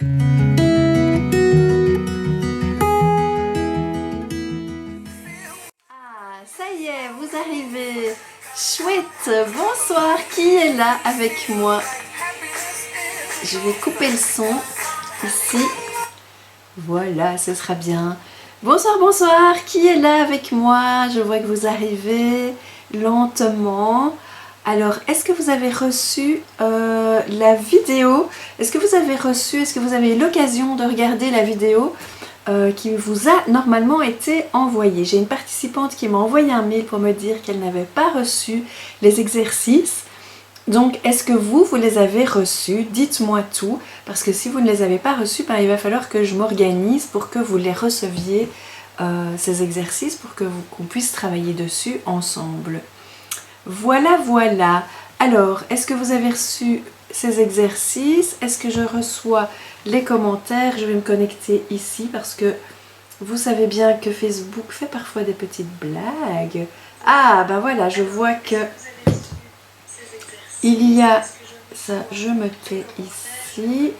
Ah, ça y est, vous arrivez. Chouette, bonsoir, qui est là avec moi? Je vais couper le son ici. Voilà, ce sera bien. Bonsoir, bonsoir, qui est là avec moi? Je vois que vous arrivez lentement. Alors, est-ce que vous avez reçu la vidéo? Est-ce que vous avez eu l'occasion de regarder la vidéo qui vous a normalement été envoyée? J'ai une participante qui m'a envoyé un mail pour me dire qu'elle n'avait pas reçu les exercices. Donc, est-ce que vous les avez reçus? Dites-moi tout, parce que si vous ne les avez pas reçus, ben, il va falloir que je m'organise pour que vous les receviez, ces exercices, pour que qu'on puisse travailler dessus ensemble. Voilà, voilà. Alors, est-ce que vous avez reçu ces exercices? Est-ce que je reçois les commentaires? Je vais me connecter ici, parce que vous savez bien que Facebook fait parfois des petites blagues. Ah, ben voilà, je vois que... il y a ça, je me tais ici.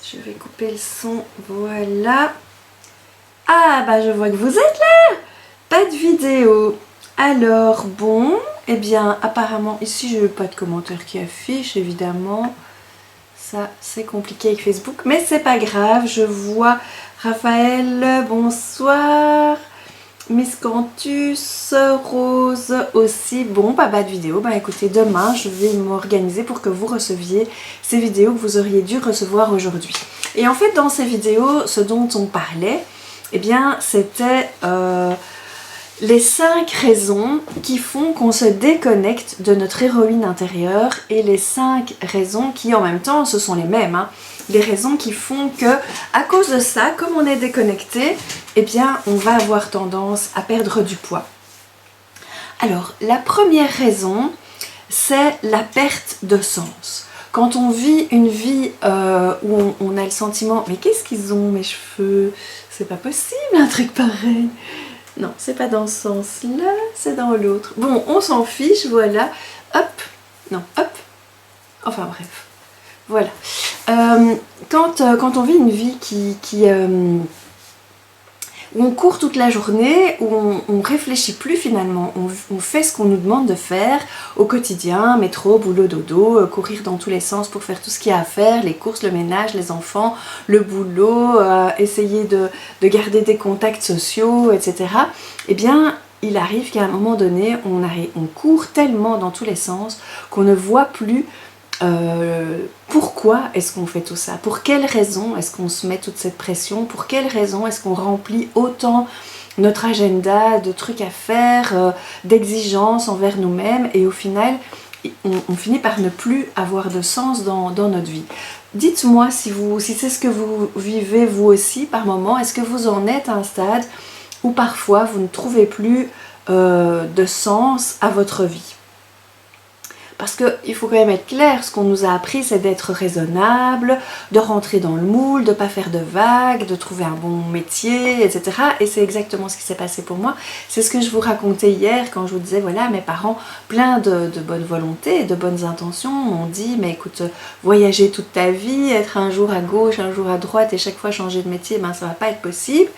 Je vais couper le son, voilà. Ah bah je vois que vous êtes là. Pas de vidéo. Alors bon, eh bien apparemment ici je n'ai pas de commentaire qui affiche évidemment. Ça c'est compliqué avec Facebook, mais c'est pas grave. Je vois Raphaël, bonsoir. Miss Cantus, Rose aussi. Bon, pas de vidéo. Bah écoutez, demain, je vais m'organiser pour que vous receviez ces vidéos que vous auriez dû recevoir aujourd'hui. Et en fait, dans ces vidéos, ce dont on parlait, eh bien, c'était les 5 raisons qui font qu'on se déconnecte de notre héroïne intérieure et les 5 raisons qui, en même temps, ce sont les mêmes, hein. Les raisons qui font que, à cause de ça, comme on est déconnecté, eh bien, on va avoir tendance à perdre du poids. Alors, la première raison, c'est la perte de sens. Quand on vit une vie où on a le sentiment « mais qu'est-ce qu'ils ont mes cheveux? C'est pas possible un truc pareil !» Non, c'est pas dans ce sens-là, c'est dans l'autre. Bon, on s'en fiche, voilà. Hop, non, hop. Enfin bref, voilà. Quand on vit une vie où on court toute la journée, où on réfléchit plus finalement, on fait ce qu'on nous demande de faire au quotidien, métro, boulot, dodo, courir dans tous les sens pour faire tout ce qu'il y a à faire, les courses, le ménage, les enfants, le boulot, essayer de garder des contacts sociaux, etc. Eh bien, il arrive qu'à un moment donné, on court tellement dans tous les sens qu'on ne voit plus pourquoi est-ce qu'on fait tout ça? Pour quelle raison est-ce qu'on se met toute cette pression? Pour quelle raison est-ce qu'on remplit autant notre agenda de trucs à faire, d'exigences envers nous-mêmes et au final, on finit par ne plus avoir de sens dans notre vie. Dites-moi si c'est ce que vous vivez vous aussi par moment. Est-ce que vous en êtes à un stade où parfois vous ne trouvez plus de sens à votre vie? Parce qu'il faut quand même être clair, ce qu'on nous a appris c'est d'être raisonnable, de rentrer dans le moule, de ne pas faire de vagues, de trouver un bon métier, etc. Et c'est exactement ce qui s'est passé pour moi. C'est ce que je vous racontais hier quand je vous disais, voilà, mes parents, plein de bonne volonté et de bonnes intentions, m'ont dit, mais écoute, voyager toute ta vie, être un jour à gauche, un jour à droite et chaque fois changer de métier, ben ça va pas être possible.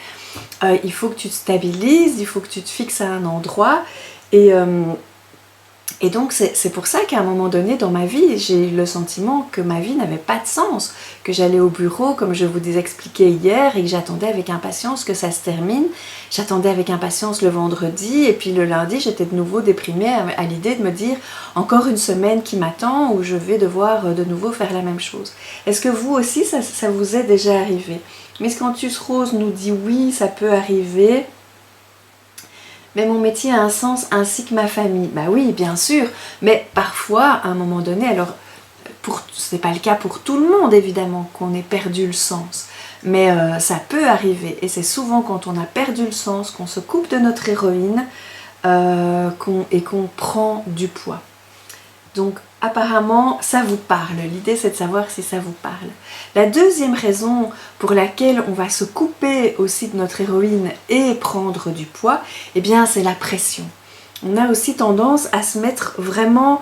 Il faut que tu te stabilises, il faut que tu te fixes à un endroit et donc c'est pour ça qu'à un moment donné dans ma vie, j'ai eu le sentiment que ma vie n'avait pas de sens, que j'allais au bureau comme je vous ai expliqué hier et que j'attendais avec impatience que ça se termine. J'attendais avec impatience le vendredi et puis le lundi j'étais de nouveau déprimée à l'idée de me dire encore une semaine qui m'attend où je vais devoir de nouveau faire la même chose. Est-ce que vous aussi ça vous est déjà arrivé? Miss Cantus Rose nous dit oui, ça peut arriver. Mais mon métier a un sens ainsi que ma famille. Bah oui, bien sûr, mais parfois, à un moment donné, alors, ce n'est pas le cas pour tout le monde évidemment, qu'on ait perdu le sens. Mais ça peut arriver, et c'est souvent quand on a perdu le sens, qu'on se coupe de notre héroïne et qu'on prend du poids. Donc apparemment ça vous parle, l'idée c'est de savoir si ça vous parle. La deuxième raison pour laquelle on va se couper aussi de notre héroïne et prendre du poids, eh bien c'est la pression. On a aussi tendance à se mettre vraiment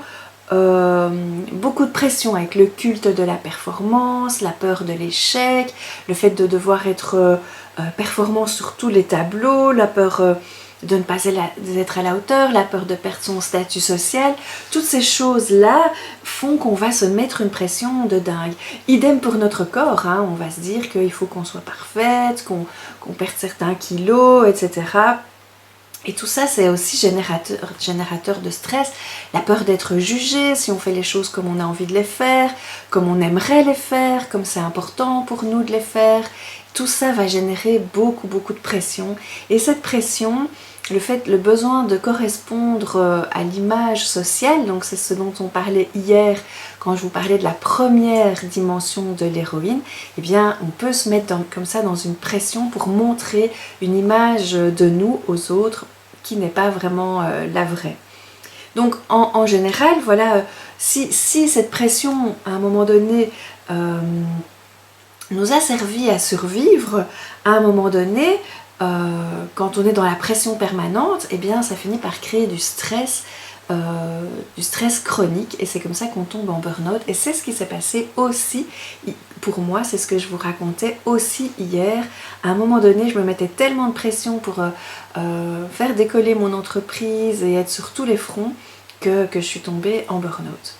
beaucoup de pression avec le culte de la performance, la peur de l'échec, le fait de devoir être performant sur tous les tableaux, la peur de ne pas être à la hauteur, la peur de perdre son statut social. Toutes ces choses-là font qu'on va se mettre une pression de dingue. Idem pour notre corps, hein, on va se dire qu'il faut qu'on soit parfaite, qu'on perde certains kilos, etc. Et tout ça, c'est aussi générateur de stress, la peur d'être jugé si on fait les choses comme on a envie de les faire, comme on aimerait les faire, comme c'est important pour nous de les faire. Tout ça va générer beaucoup de pression. Et cette pression, le besoin de correspondre à l'image sociale, donc c'est ce dont on parlait hier quand je vous parlais de la première dimension de l'héroïne, eh bien on peut se mettre comme ça dans une pression pour montrer une image de nous aux autres qui n'est pas vraiment la vraie. Donc en général, voilà, si cette pression à un moment donné nous a servi à survivre, à un moment donné, quand on est dans la pression permanente, eh bien ça finit par créer du stress chronique, et c'est comme ça qu'on tombe en burn-out. Et c'est ce qui s'est passé aussi pour moi, c'est ce que je vous racontais aussi hier. À un moment donné, je me mettais tellement de pression pour faire décoller mon entreprise et être sur tous les fronts que je suis tombée en burn-out.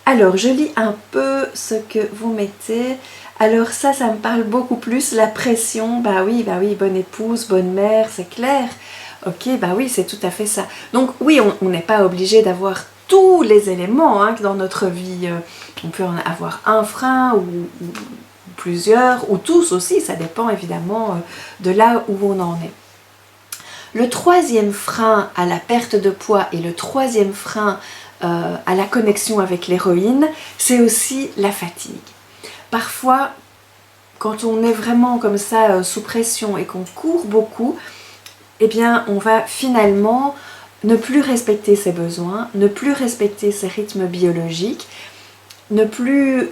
Alors, je lis un peu ce que vous mettez. Alors ça me parle beaucoup plus, la pression. Bah oui, bonne épouse, bonne mère, c'est clair. Ok, bah oui, c'est tout à fait ça. Donc oui, on n'est pas obligé d'avoir tous les éléments hein, dans notre vie. On peut en avoir un frein ou plusieurs, ou tous aussi, ça dépend évidemment de là où on en est. Le troisième frein à la perte de poids et le troisième frein à la connexion avec l'héroïne, c'est aussi la fatigue. Parfois, quand on est vraiment comme ça sous pression et qu'on court beaucoup, eh bien on va finalement ne plus respecter ses besoins, ne plus respecter ses rythmes biologiques, ne plus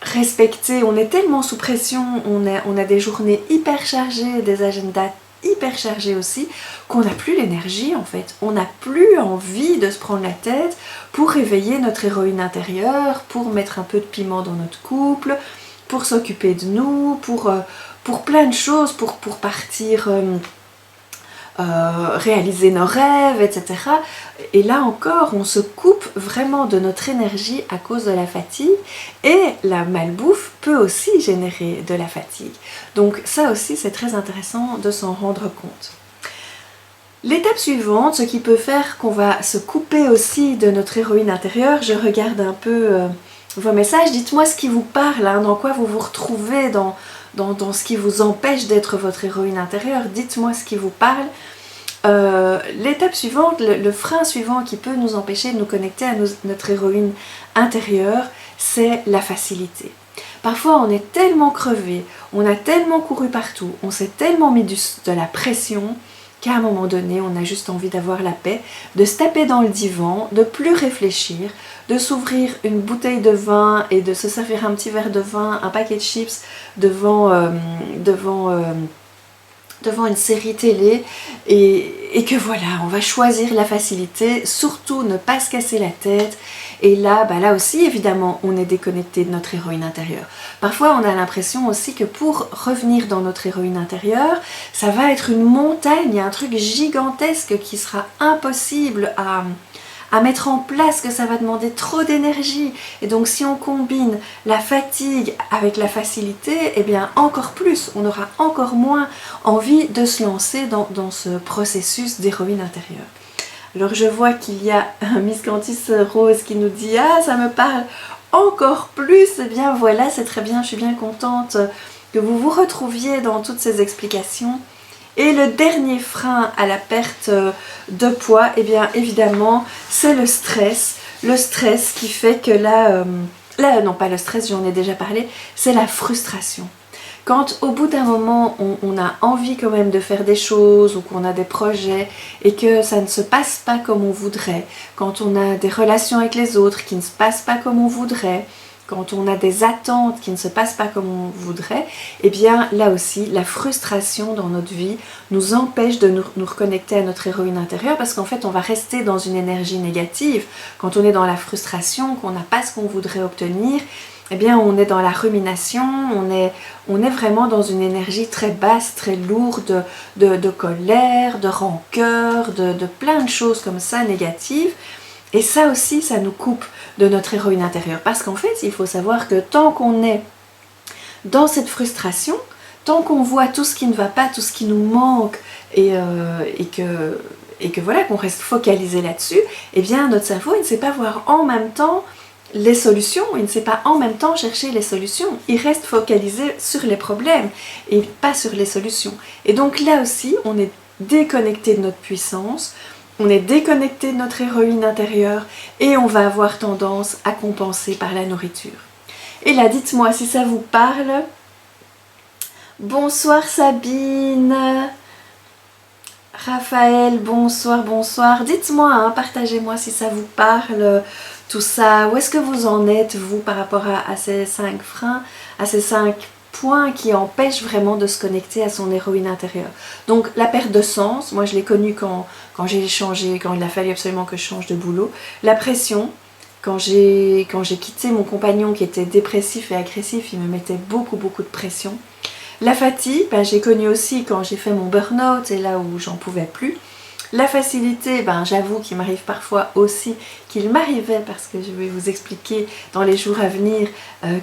respecter, on est tellement sous pression, on a des journées hyper chargées, des agendas hyper chargés aussi, qu'on n'a plus l'énergie en fait, on n'a plus envie de se prendre la tête pour réveiller notre héroïne intérieure, pour mettre un peu de piment dans notre couple, pour s'occuper de nous, pour plein de choses, pour partir réaliser nos rêves, etc. Et là encore, on se coupe vraiment de notre énergie à cause de la fatigue, et la malbouffe peut aussi générer de la fatigue. Donc ça aussi, c'est très intéressant de s'en rendre compte. L'étape suivante, ce qui peut faire qu'on va se couper aussi de notre héroïne intérieure, je regarde un peu vos messages, dites-moi ce qui vous parle, hein, dans quoi vous vous retrouvez, dans ce qui vous empêche d'être votre héroïne intérieure, dites-moi ce qui vous parle. L'étape suivante, le frein suivant qui peut nous empêcher de nous connecter à notre héroïne intérieure, c'est la facilité. Parfois on est tellement crevé, on a tellement couru partout, on s'est tellement mis de la pression qu'à un moment donné on a juste envie d'avoir la paix, de se taper dans le divan, de plus réfléchir, de s'ouvrir une bouteille de vin et de se servir un petit verre de vin, un paquet de chips devant une série télé, et que voilà, on va choisir la facilité, surtout ne pas se casser la tête. Et là, là aussi évidemment on est déconnecté de notre héroïne intérieure. Parfois on a l'impression aussi que pour revenir dans notre héroïne intérieure, ça va être une montagne, un truc gigantesque qui sera impossible à mettre en place, que ça va demander trop d'énergie. Et donc si on combine la fatigue avec la facilité, eh bien encore plus, on aura encore moins envie de se lancer dans ce processus d'héroïne intérieure. Alors je vois qu'il y a un Miss Candice Rose qui nous dit « Ah, ça me parle encore plus !» Eh bien voilà, c'est très bien, je suis bien contente que vous vous retrouviez dans toutes ces explications. Et le dernier frein à la perte de poids, eh bien évidemment, c'est le stress. Le stress qui fait que non pas le stress, j'en ai déjà parlé, c'est la frustration. Quand au bout d'un moment, on a envie quand même de faire des choses ou qu'on a des projets et que ça ne se passe pas comme on voudrait, quand on a des relations avec les autres qui ne se passent pas comme on voudrait, quand on a des attentes qui ne se passent pas comme on voudrait, eh bien là aussi, la frustration dans notre vie nous empêche de nous reconnecter à notre héroïne intérieure parce qu'en fait, on va rester dans une énergie négative. Quand on est dans la frustration, qu'on n'a pas ce qu'on voudrait obtenir, eh bien on est dans la rumination, on est vraiment dans une énergie très basse, très lourde de colère, de rancœur, de plein de choses comme ça négatives. Et ça aussi, ça nous coupe de notre héroïne intérieure. Parce qu'en fait, il faut savoir que tant qu'on est dans cette frustration, tant qu'on voit tout ce qui ne va pas, tout ce qui nous manque, et que voilà, qu'on reste focalisé là-dessus, eh bien notre cerveau, il ne sait pas voir en même temps les solutions, il ne sait pas en même temps chercher les solutions. Il reste focalisé sur les problèmes et pas sur les solutions. Et donc là aussi, on est déconnecté de notre puissance, on est déconnecté de notre héroïne intérieure et on va avoir tendance à compenser par la nourriture. Et là, dites-moi si ça vous parle. Bonsoir Sabine, Raphaël, bonsoir, bonsoir. Dites-moi, hein, partagez-moi si ça vous parle, tout ça. Où est-ce que vous en êtes, vous, par rapport à ces 5 freins, à ces 5 points qui empêchent vraiment de se connecter à son héroïne intérieure. Donc la perte de sens, moi je l'ai connue quand j'ai changé, quand il a fallu absolument que je change de boulot. La pression, quand j'ai quitté mon compagnon qui était dépressif et agressif, il me mettait beaucoup de pression. La fatigue, ben, j'ai connu aussi quand j'ai fait mon burn-out et là où j'en pouvais plus. La facilité, ben, j'avoue qu'il m'arrive parfois aussi, qu'il m'arrivait parce que je vais vous expliquer dans les jours à venir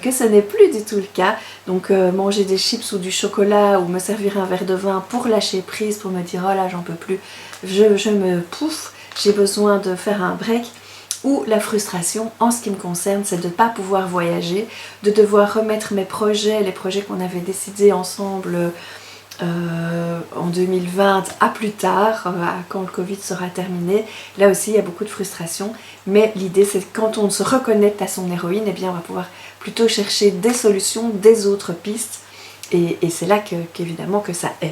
que ce n'est plus du tout le cas. Donc manger des chips ou du chocolat ou me servir un verre de vin pour lâcher prise, pour me dire oh là j'en peux plus, je me pouffe, j'ai besoin de faire un break. Ou la frustration, en ce qui me concerne, c'est de ne pas pouvoir voyager, de devoir remettre mes projets, les projets qu'on avait décidés ensemble en 2020 à plus tard, quand le Covid sera terminé. Là aussi il y a beaucoup de frustration, mais l'idée c'est que quand on se reconnecte à son héroïne, eh bien on va pouvoir plutôt chercher des solutions, des autres pistes, et c'est là qu'évidemment que ça aide.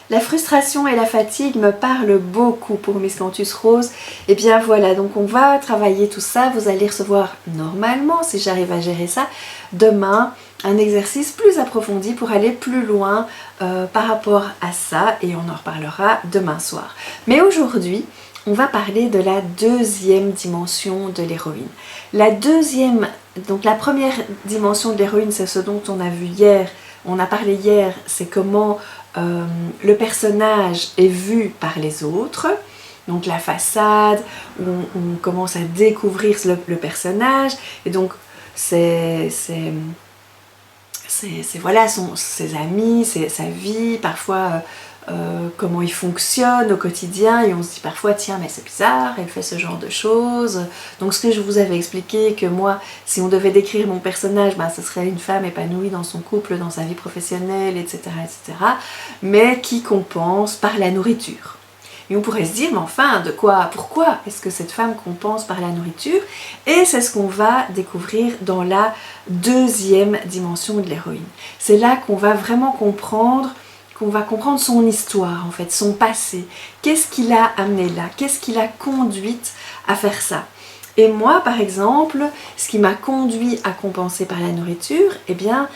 La frustration et la fatigue me parlent beaucoup pour Miss Cantus Rose. Et bien voilà, donc on va travailler tout ça. Vous allez recevoir normalement, si j'arrive à gérer ça, demain, un exercice plus approfondi pour aller plus loin par rapport à ça. Et on en reparlera demain soir. Mais aujourd'hui, on va parler de la deuxième dimension de l'héroïne. La deuxième, donc la première dimension de l'héroïne, c'est ce dont on a vu hier, on a parlé hier, c'est comment le personnage est vu par les autres, donc la façade, où on commence à découvrir le personnage, et donc c'est voilà, ses amis, sa vie, parfois comment il fonctionne au quotidien, et on se dit parfois tiens mais c'est bizarre, elle fait ce genre de choses. Donc ce que je vous avais expliqué, que moi si on devait décrire mon personnage, ben, ce serait une femme épanouie dans son couple, dans sa vie professionnelle, etc., mais qui compense par la nourriture. Et on pourrait se dire mais enfin pourquoi est-ce que cette femme compense par la nourriture? Et c'est ce qu'on va découvrir dans la deuxième dimension de l'héroïne. C'est là qu'on va vraiment comprendre son histoire, en fait, son passé. Qu'est-ce qui l'a amené là? Qu'est-ce qui l'a conduite à faire ça? Et moi, par exemple, ce qui m'a conduit à compenser par la nourriture, eh bien,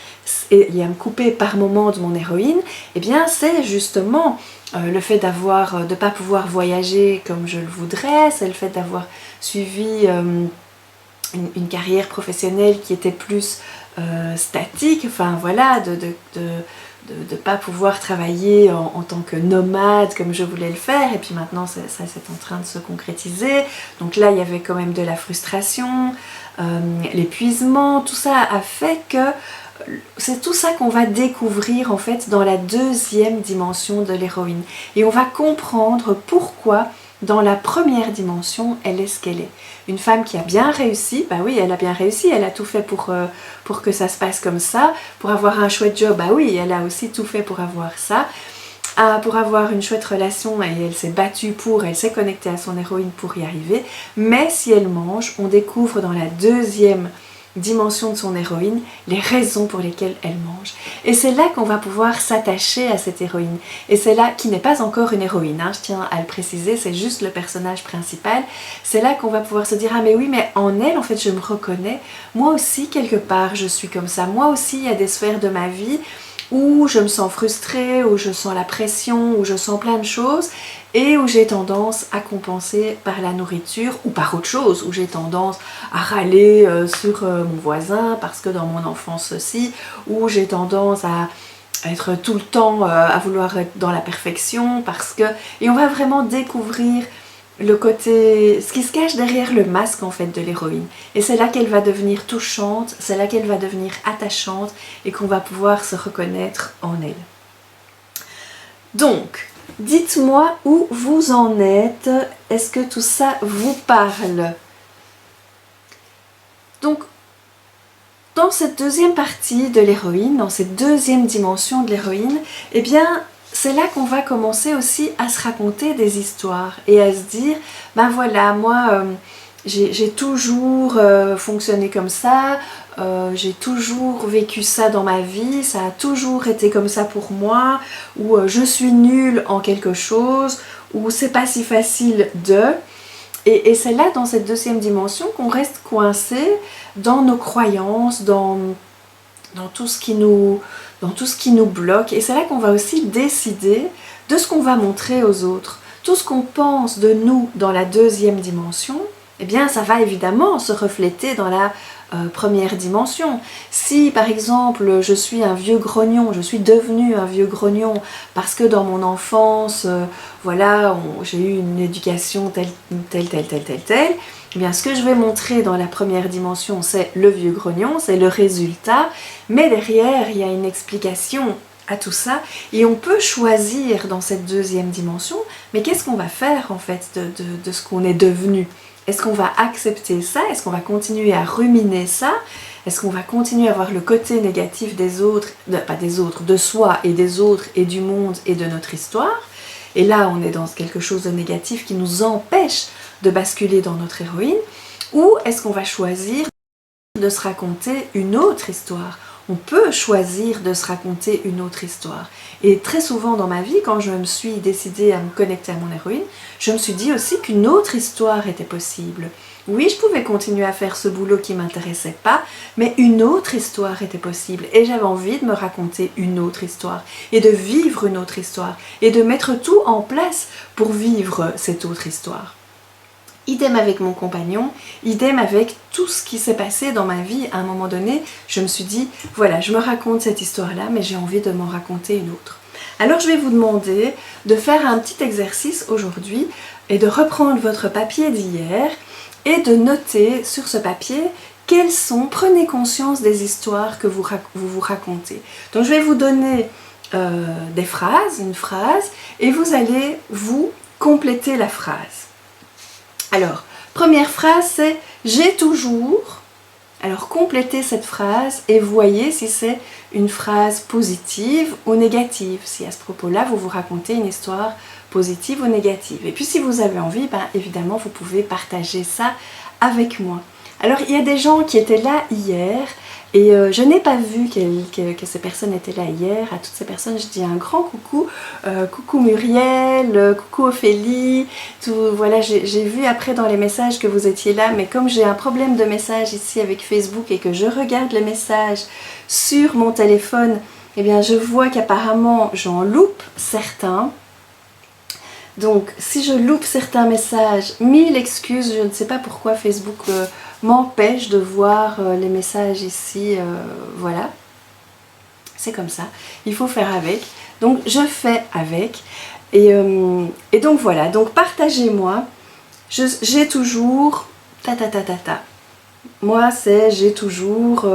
et à me couper par moment de mon héroïne, eh bien, c'est justement le fait de ne pas pouvoir voyager comme je le voudrais, c'est le fait d'avoir suivi une carrière professionnelle qui était plus statique, enfin voilà, de ne pas pouvoir travailler en tant que nomade comme je voulais le faire, et puis maintenant ça c'est en train de se concrétiser. Donc là il y avait quand même de la frustration, l'épuisement, tout ça a fait que c'est tout ça qu'on va découvrir en fait dans la deuxième dimension de l'héroïne, et on va comprendre pourquoi dans la première dimension elle est ce qu'elle est. Une femme qui a bien réussi, bah oui elle a bien réussi, elle a tout fait pour que ça se passe comme ça, pour avoir un chouette job, bah oui elle a aussi tout fait pour avoir ça, pour avoir une chouette relation, et elle s'est battue elle s'est connectée à son héroïne pour y arriver. Mais si elle mange, on découvre dans la deuxième dimension de son héroïne les raisons pour lesquelles elle mange. Et c'est là qu'on va pouvoir s'attacher à cette héroïne. Et c'est là, qui n'est pas encore une héroïne, hein, je tiens à le préciser, c'est juste le personnage principal. C'est là qu'on va pouvoir se dire, ah mais oui, mais en elle, en fait, je me reconnais. Moi aussi, quelque part, je suis comme ça. Moi aussi, il y a des sphères de ma vie où je me sens frustrée, où je sens la pression, où je sens plein de choses et où j'ai tendance à compenser par la nourriture ou par autre chose, où j'ai tendance à râler sur mon voisin parce que dans mon enfance ceci, où j'ai tendance à être tout le temps à vouloir être dans la perfection parce que... Et on va vraiment découvrir le côté, ce qui se cache derrière le masque en fait de l'héroïne. Et c'est là qu'elle va devenir touchante, c'est là qu'elle va devenir attachante et qu'on va pouvoir se reconnaître en elle. Donc, dites-moi où vous en êtes, est-ce que tout ça vous parle? Donc, dans cette deuxième partie de l'héroïne, dans cette deuxième dimension de l'héroïne, eh bien, c'est là qu'on va commencer aussi à se raconter des histoires et à se dire, ben voilà, moi j'ai toujours fonctionné comme ça, j'ai toujours vécu ça dans ma vie, ça a toujours été comme ça pour moi, ou je suis nulle en quelque chose, ou c'est pas si facile de... Et c'est là, dans cette deuxième dimension, qu'on reste coincé dans nos croyances, dans tout ce qui nous bloque. Et c'est là qu'on va aussi décider de ce qu'on va montrer aux autres. Tout ce qu'on pense de nous dans la deuxième dimension, eh bien ça va évidemment se refléter dans la première dimension. Si par exemple je suis un vieux grognon, je suis devenue un vieux grognon parce que dans mon enfance, voilà, j'ai eu une éducation telle, eh bien ce que je vais montrer dans la première dimension, c'est le vieux grognon, c'est le résultat, mais derrière il y a une explication à tout ça, et on peut choisir dans cette deuxième dimension, mais qu'est-ce qu'on va faire en fait de ce qu'on est devenu? Est-ce qu'on va accepter ça? Est-ce qu'on va continuer à ruminer ça? Est-ce qu'on va continuer à voir le côté négatif des autres, pas des autres, de soi et des autres et du monde et de notre histoire? Et là, on est dans quelque chose de négatif qui nous empêche de basculer dans notre héroïne. Ou est-ce qu'on va choisir de se raconter une autre histoire? On peut choisir de se raconter une autre histoire. Et très souvent dans ma vie, quand je me suis décidée à me connecter à mon héroïne, je me suis dit aussi qu'une autre histoire était possible. Oui, je pouvais continuer à faire ce boulot qui ne m'intéressait pas, mais une autre histoire était possible. Et j'avais envie de me raconter une autre histoire, et de vivre une autre histoire, et de mettre tout en place pour vivre cette autre histoire. Idem avec mon compagnon, idem avec tout ce qui s'est passé dans ma vie. À un moment donné, je me suis dit, voilà, je me raconte cette histoire-là, mais j'ai envie de m'en raconter une autre. Alors je vais vous demander de faire un petit exercice aujourd'hui et de reprendre votre papier d'hier et de noter sur ce papier quelles sont, prenez conscience des histoires que vous vous racontez. Donc je vais vous donner des phrases, une phrase, et vous allez vous compléter la phrase. Alors, première phrase, c'est « j'ai toujours ». Alors, complétez cette phrase et voyez si c'est une phrase positive ou négative. Si à ce propos-là, vous vous racontez une histoire positive ou négative. Et puis, si vous avez envie, ben, évidemment, vous pouvez partager ça avec moi. Alors, il y a des gens qui étaient là hier et je n'ai pas vu que ces personnes étaient là hier. À toutes ces personnes, je dis un grand coucou. Coucou Muriel, coucou Ophélie. Voilà, j'ai vu après dans les messages que vous étiez là, mais comme j'ai un problème de message ici avec Facebook et que je regarde les messages sur mon téléphone, eh bien je vois qu'apparemment j'en loupe certains. Donc, si je loupe certains messages, 1000 excuses, je ne sais pas pourquoi Facebook m'empêche de voir les messages ici, voilà. C'est comme ça, il faut faire avec. Donc, je fais avec. Et donc, voilà. Donc, partagez-moi. J'ai toujours... Moi, c'est j'ai toujours...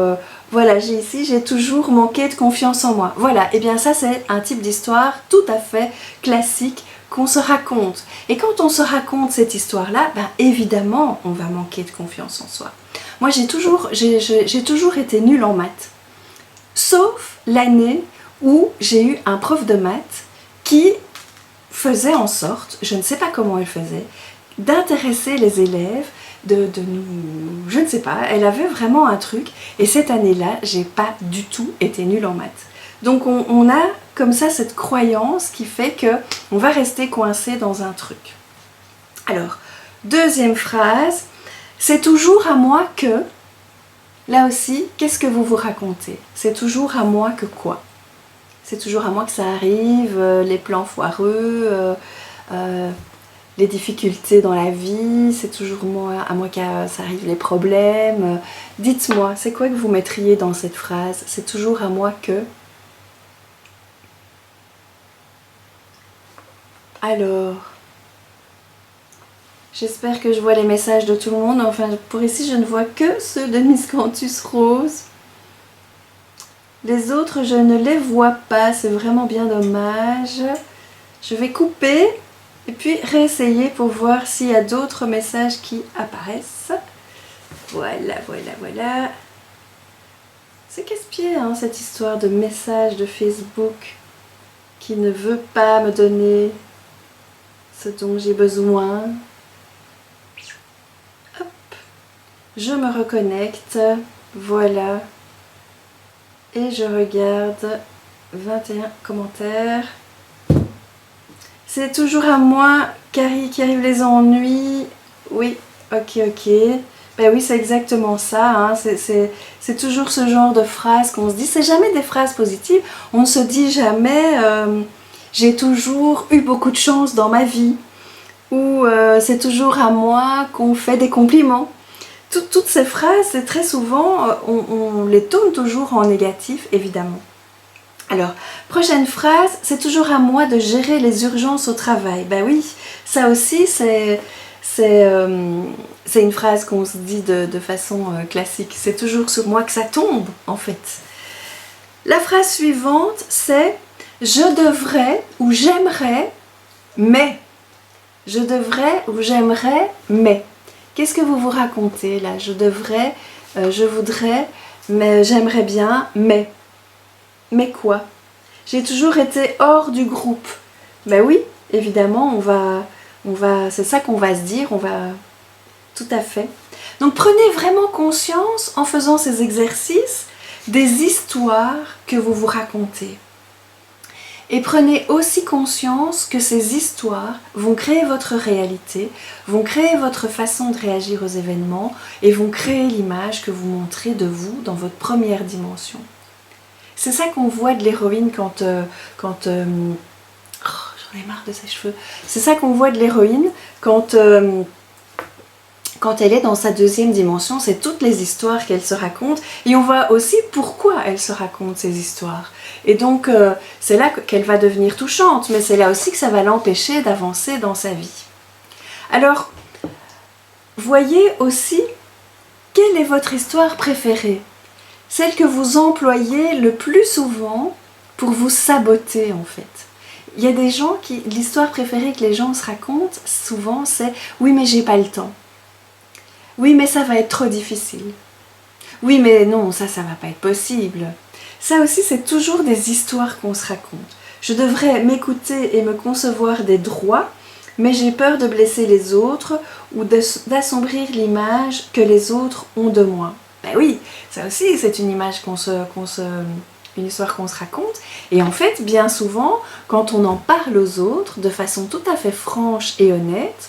voilà, j'ai toujours manqué de confiance en moi. Voilà, et bien ça, c'est un type d'histoire tout à fait classique qu'on se raconte. Et quand on se raconte cette histoire-là, ben évidemment, on va manquer de confiance en soi. Moi, j'ai toujours été nulle en maths. Sauf l'année où j'ai eu un prof de maths qui faisait en sorte, je ne sais pas comment elle faisait, d'intéresser les élèves, de nous... Je ne sais pas, elle avait vraiment un truc. Et cette année-là, j'ai pas du tout été nulle en maths. Donc on a comme ça cette croyance qui fait que on va rester coincé dans un truc. Alors, deuxième phrase, c'est toujours à moi que, là aussi, qu'est-ce que vous vous racontez? C'est toujours à moi que quoi? C'est toujours à moi que ça arrive, les plans foireux, les difficultés dans la vie, c'est toujours à moi que ça arrive les problèmes. Dites-moi, c'est quoi que vous mettriez dans cette phrase? C'est toujours à moi que... Alors, j'espère que je vois les messages de tout le monde. Enfin, pour ici, je ne vois que ceux de Miss Cantus Rose. Les autres, je ne les vois pas. C'est vraiment bien dommage. Je vais couper et puis réessayer pour voir s'il y a d'autres messages qui apparaissent. Voilà, voilà, voilà. C'est casse-pied, hein, cette histoire de message de Facebook qui ne veut pas me donner ce dont j'ai besoin. Hop, je me reconnecte, voilà, et je regarde 21 commentaires. C'est toujours à moi, Carrie, qui arrive les ennuis. Oui, ok. Ben oui, c'est exactement ça, hein. C'est toujours ce genre de phrase qu'on se dit. C'est jamais des phrases positives. On ne se dit jamais j'ai toujours eu beaucoup de chance dans ma vie. Ou c'est toujours à moi qu'on fait des compliments. Toutes ces phrases, c'est très souvent, on les tourne toujours en négatif, évidemment. Alors, prochaine phrase, c'est toujours à moi de gérer les urgences au travail. Ben oui, ça aussi, c'est une phrase qu'on se dit de façon classique. C'est toujours sur moi que ça tombe, en fait. La phrase suivante, c'est « je devrais » ou « j'aimerais », mais. Je devrais ou j'aimerais, mais. Qu'est-ce que vous vous racontez là? Je devrais, je voudrais, mais j'aimerais bien, mais. Mais quoi? J'ai toujours été hors du groupe. Ben oui, évidemment, c'est ça qu'on va se dire, tout à fait. Donc prenez vraiment conscience, en faisant ces exercices, des histoires que vous vous racontez. Et prenez aussi conscience que ces histoires vont créer votre réalité, vont créer votre façon de réagir aux événements et vont créer l'image que vous montrez de vous dans votre première dimension. C'est ça qu'on voit de l'héroïne quand j'en ai marre de ses cheveux. C'est ça qu'on voit de l'héroïne quand elle est dans sa deuxième dimension. C'est toutes les histoires qu'elle se raconte et on voit aussi pourquoi elle se raconte ces histoires. Et donc c'est là qu'elle va devenir touchante, mais c'est là aussi que ça va l'empêcher d'avancer dans sa vie. Alors, voyez aussi quelle est votre histoire préférée. Celle que vous employez le plus souvent pour vous saboter en fait. Il y a des gens qui, l'histoire préférée que les gens se racontent souvent c'est « oui mais j'ai pas le temps ». Oui mais ça va être trop difficile. Oui mais non, ça va pas être possible. Ça aussi c'est toujours des histoires qu'on se raconte. Je devrais m'écouter et me concevoir des droits, mais j'ai peur de blesser les autres ou d'assombrir l'image que les autres ont de moi. Ben oui, ça aussi c'est une image une histoire qu'on se raconte. Et en fait, bien souvent, quand on en parle aux autres de façon tout à fait franche et honnête,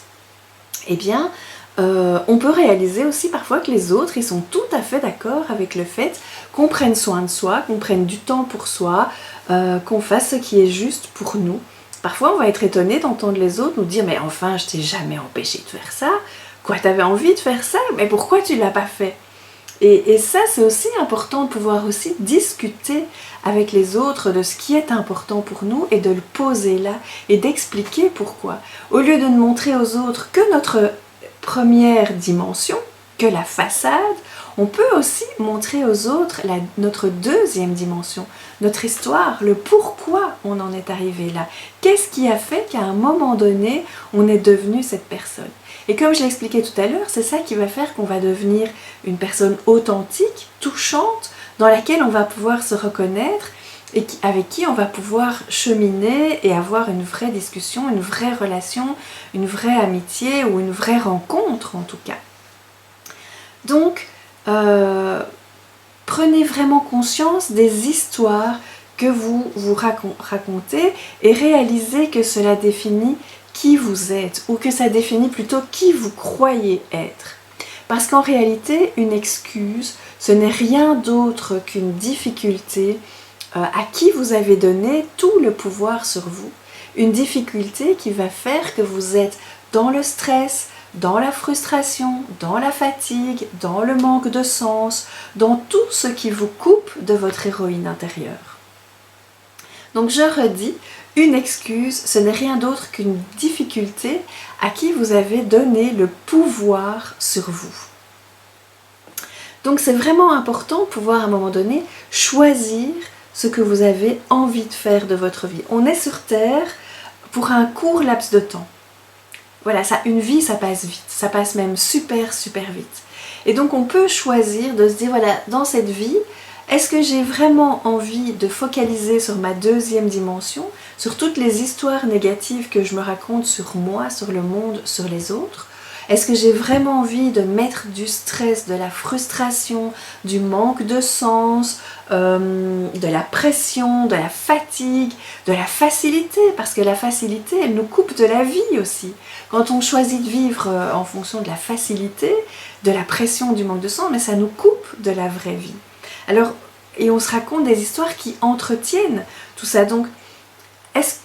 eh bien, on peut réaliser aussi parfois que les autres, ils sont tout à fait d'accord avec le fait qu'on prenne soin de soi, qu'on prenne du temps pour soi, qu'on fasse ce qui est juste pour nous. Parfois, on va être étonné d'entendre les autres nous dire « mais enfin, je t'ai jamais empêché de faire ça. Quoi, t'avais envie de faire ça? Mais pourquoi tu l'as pas fait ?» Et ça, c'est aussi important de pouvoir aussi discuter avec les autres de ce qui est important pour nous et de le poser là et d'expliquer pourquoi. Au lieu de ne montrer aux autres que notre première dimension, que la façade, on peut aussi montrer aux autres notre deuxième dimension, notre histoire, le pourquoi on en est arrivé là. Qu'est-ce qui a fait qu'à un moment donné, on est devenu cette personne? Et comme je l'ai expliqué tout à l'heure, c'est ça qui va faire qu'on va devenir une personne authentique, touchante, dans laquelle on va pouvoir se reconnaître et avec qui on va pouvoir cheminer et avoir une vraie discussion, une vraie relation, une vraie amitié ou une vraie rencontre en tout cas. Donc, prenez vraiment conscience des histoires que vous vous racontez et réalisez que cela définit qui vous êtes ou que ça définit plutôt qui vous croyez être. Parce qu'en réalité, une excuse, ce n'est rien d'autre qu'une difficulté à qui vous avez donné tout le pouvoir sur vous. Une difficulté qui va faire que vous êtes dans le stress, dans la frustration, dans la fatigue, dans le manque de sens, dans tout ce qui vous coupe de votre héroïne intérieure. Donc je redis, une excuse, ce n'est rien d'autre qu'une difficulté à qui vous avez donné le pouvoir sur vous. Donc c'est vraiment important de pouvoir à un moment donné choisir ce que vous avez envie de faire de votre vie. On est sur Terre pour un court laps de temps. Voilà, une vie, ça passe vite, ça passe même super vite. Et donc on peut choisir de se dire, voilà, dans cette vie, est-ce que j'ai vraiment envie de focaliser sur ma deuxième dimension, sur toutes les histoires négatives que je me raconte sur moi, sur le monde, sur les autres? Est-ce que j'ai vraiment envie de mettre du stress, de la frustration, du manque de sens, de la pression, de la fatigue, de la facilité? Parce que la facilité, elle nous coupe de la vie aussi. Quand on choisit de vivre en fonction de la facilité, de la pression, du manque de sens, mais ça nous coupe de la vraie vie. Alors, et on se raconte des histoires qui entretiennent tout ça. Donc,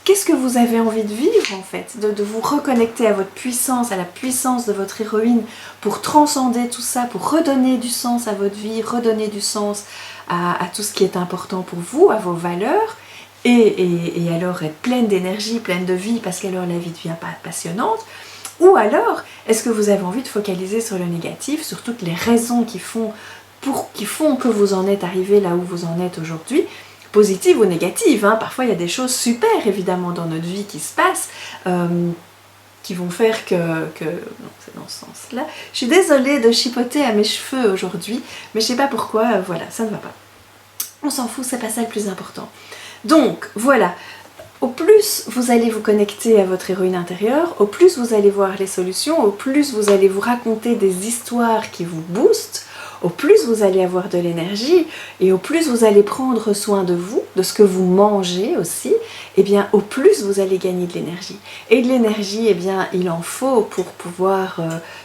qu'est-ce que vous avez envie de vivre en fait, de vous reconnecter à votre puissance, à la puissance de votre héroïne pour transcender tout ça, pour redonner du sens à votre vie, redonner du sens à tout ce qui est important pour vous, à vos valeurs, et alors être pleine d'énergie, pleine de vie, parce qu'alors la vie devient passionnante. Ou alors, est-ce que vous avez envie de focaliser sur le négatif, sur toutes les raisons qui font que vous en êtes arrivé là où vous en êtes aujourd'hui, positives ou négatives, hein. Parfois il y a des choses super évidemment dans notre vie qui se passent, qui vont faire que... Non, c'est dans ce sens-là. Je suis désolée de chipoter à mes cheveux aujourd'hui, mais je sais pas pourquoi, voilà, ça ne va pas. On s'en fout, c'est pas ça le plus important. Donc, voilà. Au plus vous allez vous connecter à votre héroïne intérieure, au plus vous allez voir les solutions, au plus vous allez vous raconter des histoires qui vous boostent, au plus vous allez avoir de l'énergie et au plus vous allez prendre soin de vous, de ce que vous mangez aussi, et bien au plus vous allez gagner de l'énergie. Et de l'énergie, eh bien il en faut pour pouvoir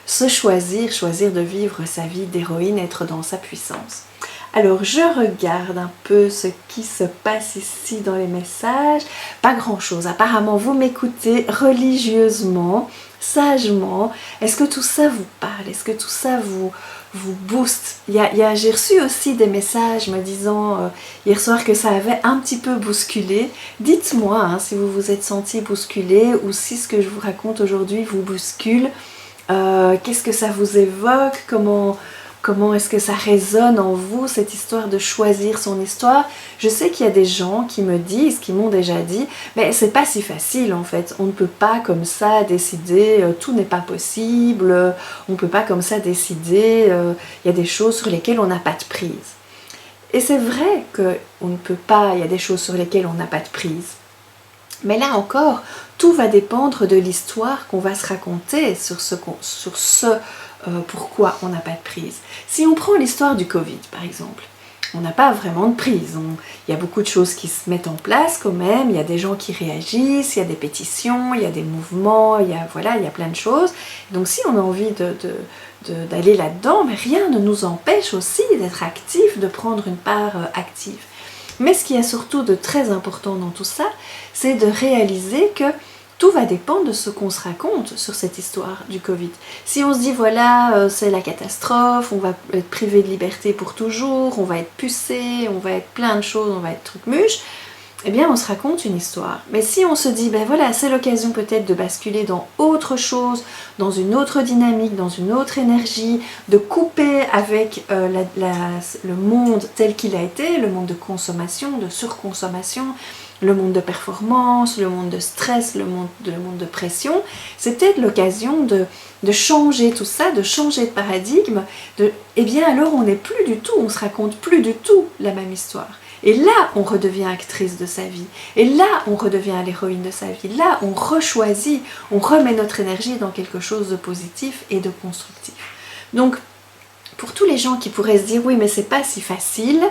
se choisir de vivre sa vie d'héroïne, être dans sa puissance. Alors je regarde un peu ce qui se passe ici dans les messages. Pas grand chose, apparemment vous m'écoutez religieusement, sagement. Est-ce que tout ça vous parle? Est-ce que tout ça vous booste? J'ai reçu aussi des messages me disant hier soir que ça avait un petit peu bousculé. Dites-moi hein, si vous vous êtes senti bousculé ou si ce que je vous raconte aujourd'hui vous bouscule. Qu'est-ce que ça vous évoque? Comment est-ce que ça résonne en vous, cette histoire de choisir son histoire? Je sais qu'il y a des gens qui me disent, qui m'ont déjà dit, mais c'est pas si facile en fait, on ne peut pas comme ça décider, tout n'est pas possible, on ne peut pas comme ça décider, il y a des choses sur lesquelles on n'a pas de prise. Et c'est vrai qu'on ne peut pas, il y a des choses sur lesquelles on n'a pas de prise. Mais là encore, tout va dépendre de l'histoire qu'on va se raconter sur ce pourquoi on n'a pas de prise. Si on prend l'histoire du Covid par exemple, on n'a pas vraiment de prise. Il y a beaucoup de choses qui se mettent en place quand même, il y a des gens qui réagissent, il y a des pétitions, il y a des mouvements, il y a plein de choses. Donc si on a envie d'aller là-dedans, mais rien ne nous empêche aussi d'être actif, de prendre une part active. Mais ce qui est surtout de très important dans tout ça, c'est de réaliser que tout va dépendre de ce qu'on se raconte sur cette histoire du Covid. Si on se dit voilà, c'est la catastrophe, on va être privé de liberté pour toujours, on va être pucé, on va être plein de choses, on va être truc-muche, eh bien on se raconte une histoire. Mais si on se dit ben voilà, c'est l'occasion peut-être de basculer dans autre chose, dans une autre dynamique, dans une autre énergie, de couper avec le monde tel qu'il a été, le monde de consommation, de surconsommation, le monde de performance, le monde de stress, le monde de pression, c'est peut-être l'occasion de changer tout ça, de changer de paradigme, et bien alors on n'est plus du tout, on se raconte plus du tout la même histoire. Et là, on redevient actrice de sa vie. Et là, on redevient l'héroïne de sa vie. Là, on rechoisit, on remet notre énergie dans quelque chose de positif et de constructif. Donc, pour tous les gens qui pourraient se dire « Oui, mais c'est pas si facile »,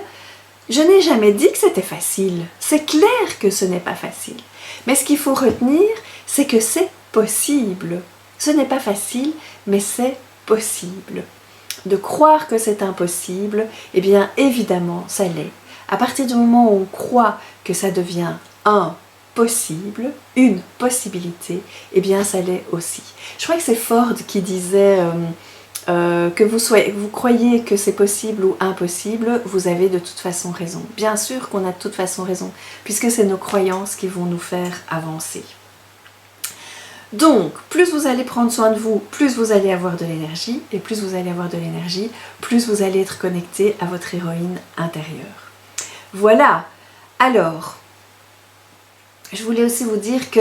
Je n'ai jamais dit que c'était facile. C'est clair que ce n'est pas facile. Mais ce qu'il faut retenir, c'est que c'est possible. Ce n'est pas facile, mais c'est possible. De croire que c'est impossible, eh bien évidemment, ça l'est. À partir du moment où on croit que ça devient impossible, une possibilité, eh bien ça l'est aussi. Je crois que c'est Ford qui disait que vous croyez que c'est possible ou impossible, vous avez de toute façon raison. Bien sûr qu'on a de toute façon raison, puisque c'est nos croyances qui vont nous faire avancer. Donc, plus vous allez prendre soin de vous, plus vous allez avoir de l'énergie, et plus vous allez avoir de l'énergie, plus vous allez être connecté à votre héroïne intérieure. Voilà. Alors, je voulais aussi vous dire que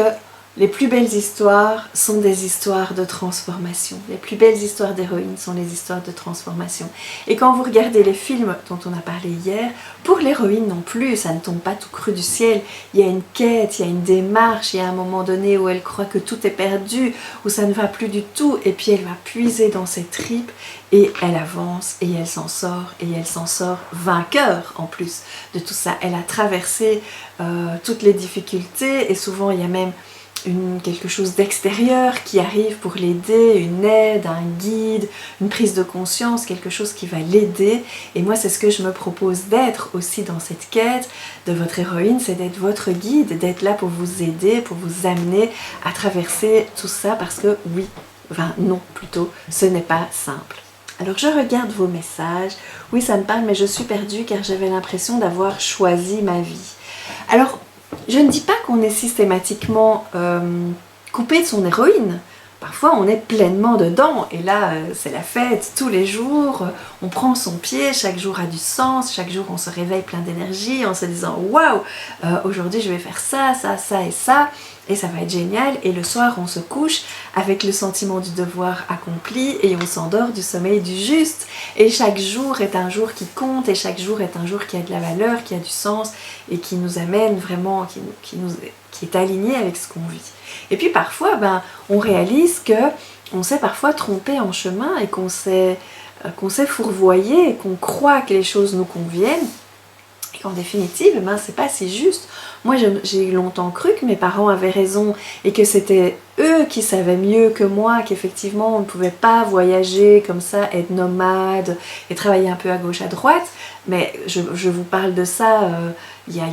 les plus belles histoires sont des histoires de transformation. Les plus belles histoires d'héroïnes sont les histoires de transformation. Et quand vous regardez les films dont on a parlé hier, pour l'héroïne non plus, ça ne tombe pas tout cru du ciel. Il y a une quête, il y a une démarche, il y a un moment donné où elle croit que tout est perdu, où ça ne va plus du tout, et puis elle va puiser dans ses tripes, et elle avance, et elle s'en sort vainqueur en plus de tout ça. Elle a traversé toutes les difficultés, et souvent il y a même quelque chose d'extérieur qui arrive pour l'aider, une aide, un guide, une prise de conscience, quelque chose qui va l'aider. Et moi, c'est ce que je me propose d'être aussi dans cette quête de votre héroïne, c'est d'être votre guide, d'être là pour vous aider, pour vous amener à traverser tout ça, parce que oui, enfin non plutôt, ce n'est pas simple. Alors je regarde vos messages, oui ça me parle, mais je suis perdue car j'avais l'impression d'avoir choisi ma vie. Alors, je ne dis pas qu'on est systématiquement coupé de son héroïne. Parfois, on est pleinement dedans et là, c'est la fête tous les jours. On prend son pied, chaque jour a du sens, chaque jour on se réveille plein d'énergie en se disant « Waouh, aujourd'hui je vais faire ça, ça, ça et ça ». Et ça va être génial, et le soir on se couche avec le sentiment du devoir accompli et on s'endort du sommeil du juste. Et chaque jour est un jour qui compte, et chaque jour est un jour qui a de la valeur, qui a du sens et qui nous amène vraiment, qui est aligné avec ce qu'on vit. Et puis parfois, on réalise qu'on s'est parfois trompé en chemin et qu'on s'est fourvoyé et qu'on croit que les choses nous conviennent. Et qu'en définitive, c'est pas si juste. Moi, j'ai longtemps cru que mes parents avaient raison et que c'était eux qui savaient mieux que moi, qu'effectivement, on ne pouvait pas voyager comme ça, être nomade et travailler un peu à gauche, à droite. Mais je vous parle de ça il y a...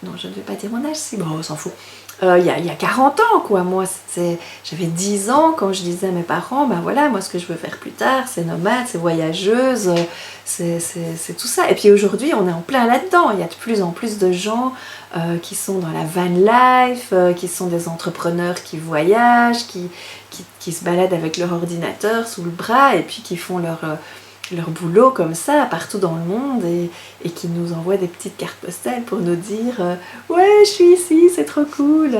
Non, je ne vais pas dire mon âge, si, bon, on s'en fout. Il y a 40 ans, quoi. Moi, j'avais 10 ans quand je disais à mes parents, voilà, moi, ce que je veux faire plus tard, c'est nomade, c'est voyageuse, c'est tout ça. Et puis aujourd'hui, on est en plein là-dedans. Il y a de plus en plus de gens qui sont dans la van life, qui sont des entrepreneurs qui voyagent, qui se baladent avec leur ordinateur sous le bras et puis qui font leur boulot comme ça partout dans le monde et qui nous envoient des petites cartes postales pour nous dire ouais, je suis ici, c'est trop cool,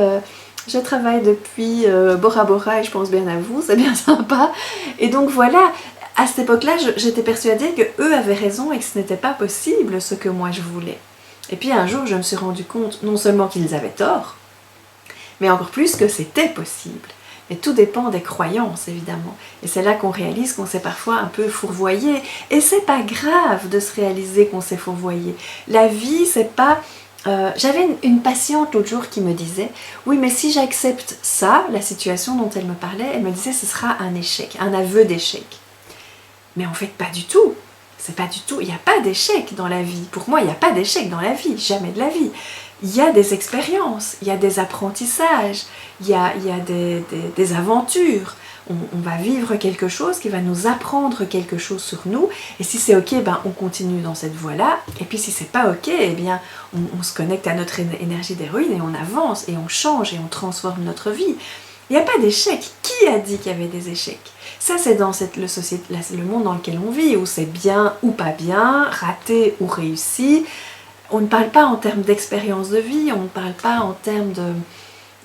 je travaille depuis Bora Bora et je pense bien à vous, c'est bien sympa. Et donc voilà, à cette époque-là, j'étais persuadée que eux avaient raison et que ce n'était pas possible ce que moi je voulais. Et puis un jour, je me suis rendu compte non seulement qu'ils avaient tort, mais encore plus que c'était possible. Mais tout dépend des croyances, évidemment. Et c'est là qu'on réalise qu'on s'est parfois un peu fourvoyé. Et c'est pas grave de se réaliser qu'on s'est fourvoyé. La vie, c'est pas... J'avais une patiente l'autre jour qui me disait « Oui, mais si j'accepte ça, la situation dont elle me parlait, elle me disait ce sera un échec, un aveu d'échec. » Mais en fait, pas du tout. C'est pas du tout... Il n'y a pas d'échec dans la vie. Pour moi, il n'y a pas d'échec dans la vie. Jamais de la vie. Il y a des expériences, il y a des apprentissages, il y a des aventures. On va vivre quelque chose qui va nous apprendre quelque chose sur nous. Et si c'est ok, on continue dans cette voie-là. Et puis si c'est pas ok, eh bien on se connecte à notre énergie d'héroïne et on avance et on change et on transforme notre vie. Il n'y a pas d'échec. Qui a dit qu'il y avait des échecs? Ça, c'est dans le monde dans lequel on vit, où c'est bien ou pas bien, raté ou réussi. On ne parle pas en termes d'expérience de vie, on ne parle pas en termes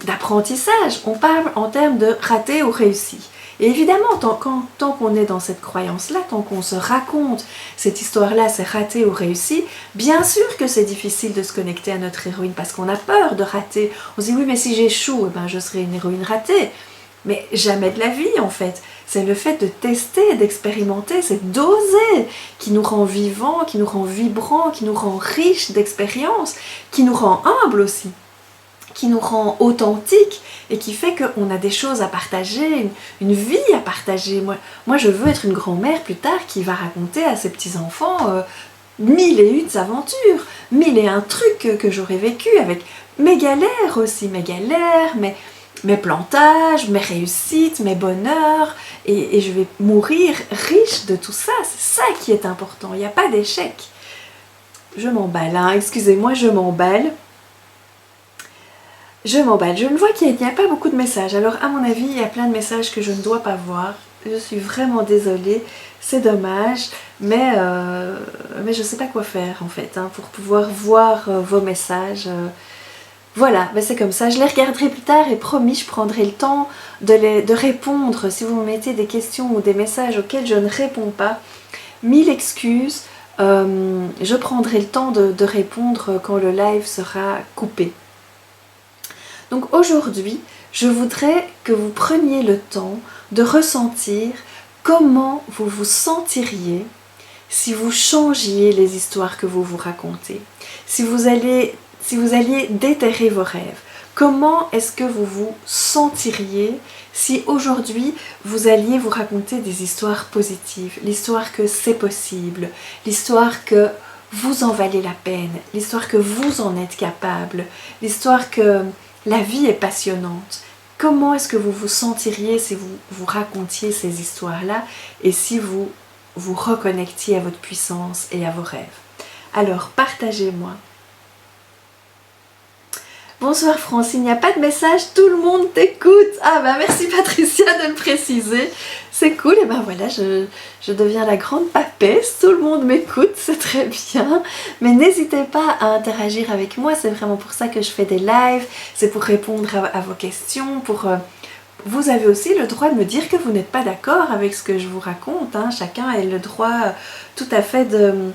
d'apprentissage, on parle en termes de raté ou réussi. Et évidemment, tant qu'on est dans cette croyance-là, tant qu'on se raconte cette histoire-là, c'est raté ou réussi, bien sûr que c'est difficile de se connecter à notre héroïne parce qu'on a peur de rater. On se dit oui, mais si j'échoue, je serai une héroïne ratée. Mais jamais de la vie en fait. C'est le fait de tester, d'expérimenter, c'est d'oser qui nous rend vivants, qui nous rend vibrants, qui nous rend riches d'expériences, qui nous rend humbles aussi, qui nous rend authentiques et qui fait qu'on a des choses à partager, une vie à partager. Moi, je veux être une grand-mère plus tard qui va raconter à ses petits-enfants mille et une aventures, mille et un trucs que j'aurais vécu avec mes galères aussi, mes plantages, mes réussites, mes bonheurs, et je vais mourir riche de tout ça. C'est ça qui est important, il n'y a pas d'échec. Je m'emballe, hein, excusez-moi, je m'emballe. Je ne vois qu'il n'y a pas beaucoup de messages. Alors à mon avis, il y a plein de messages que je ne dois pas voir. Je suis vraiment désolée, c'est dommage, mais je ne sais pas quoi faire en fait, hein, pour pouvoir voir vos messages. Voilà, ben c'est comme ça, je les regarderai plus tard et promis, je prendrai le temps de répondre si vous me mettez des questions ou des messages auxquels je ne réponds pas. Mille excuses, je prendrai le temps de répondre quand le live sera coupé. Donc aujourd'hui, je voudrais que vous preniez le temps de ressentir comment vous vous sentiriez si vous changiez les histoires que vous vous racontez, si vous alliez déterrer vos rêves. Comment est-ce que vous vous sentiriez si aujourd'hui vous alliez vous raconter des histoires positives, l'histoire que c'est possible, l'histoire que vous en valez la peine, l'histoire que vous en êtes capable, l'histoire que la vie est passionnante. Comment est-ce que vous vous sentiriez si vous vous racontiez ces histoires-là et si vous vous reconnectiez à votre puissance et à vos rêves? Alors, partagez-moi. Bonsoir Francine, il n'y a pas de message, tout le monde t'écoute. Ah bah merci Patricia de le préciser, c'est cool. Et ben voilà, je deviens la grande papesse, tout le monde m'écoute, c'est très bien. Mais n'hésitez pas à interagir avec moi, c'est vraiment pour ça que je fais des lives, c'est pour répondre à vos questions, Vous avez aussi le droit de me dire que vous n'êtes pas d'accord avec ce que je vous raconte, hein. Chacun a le droit tout à fait de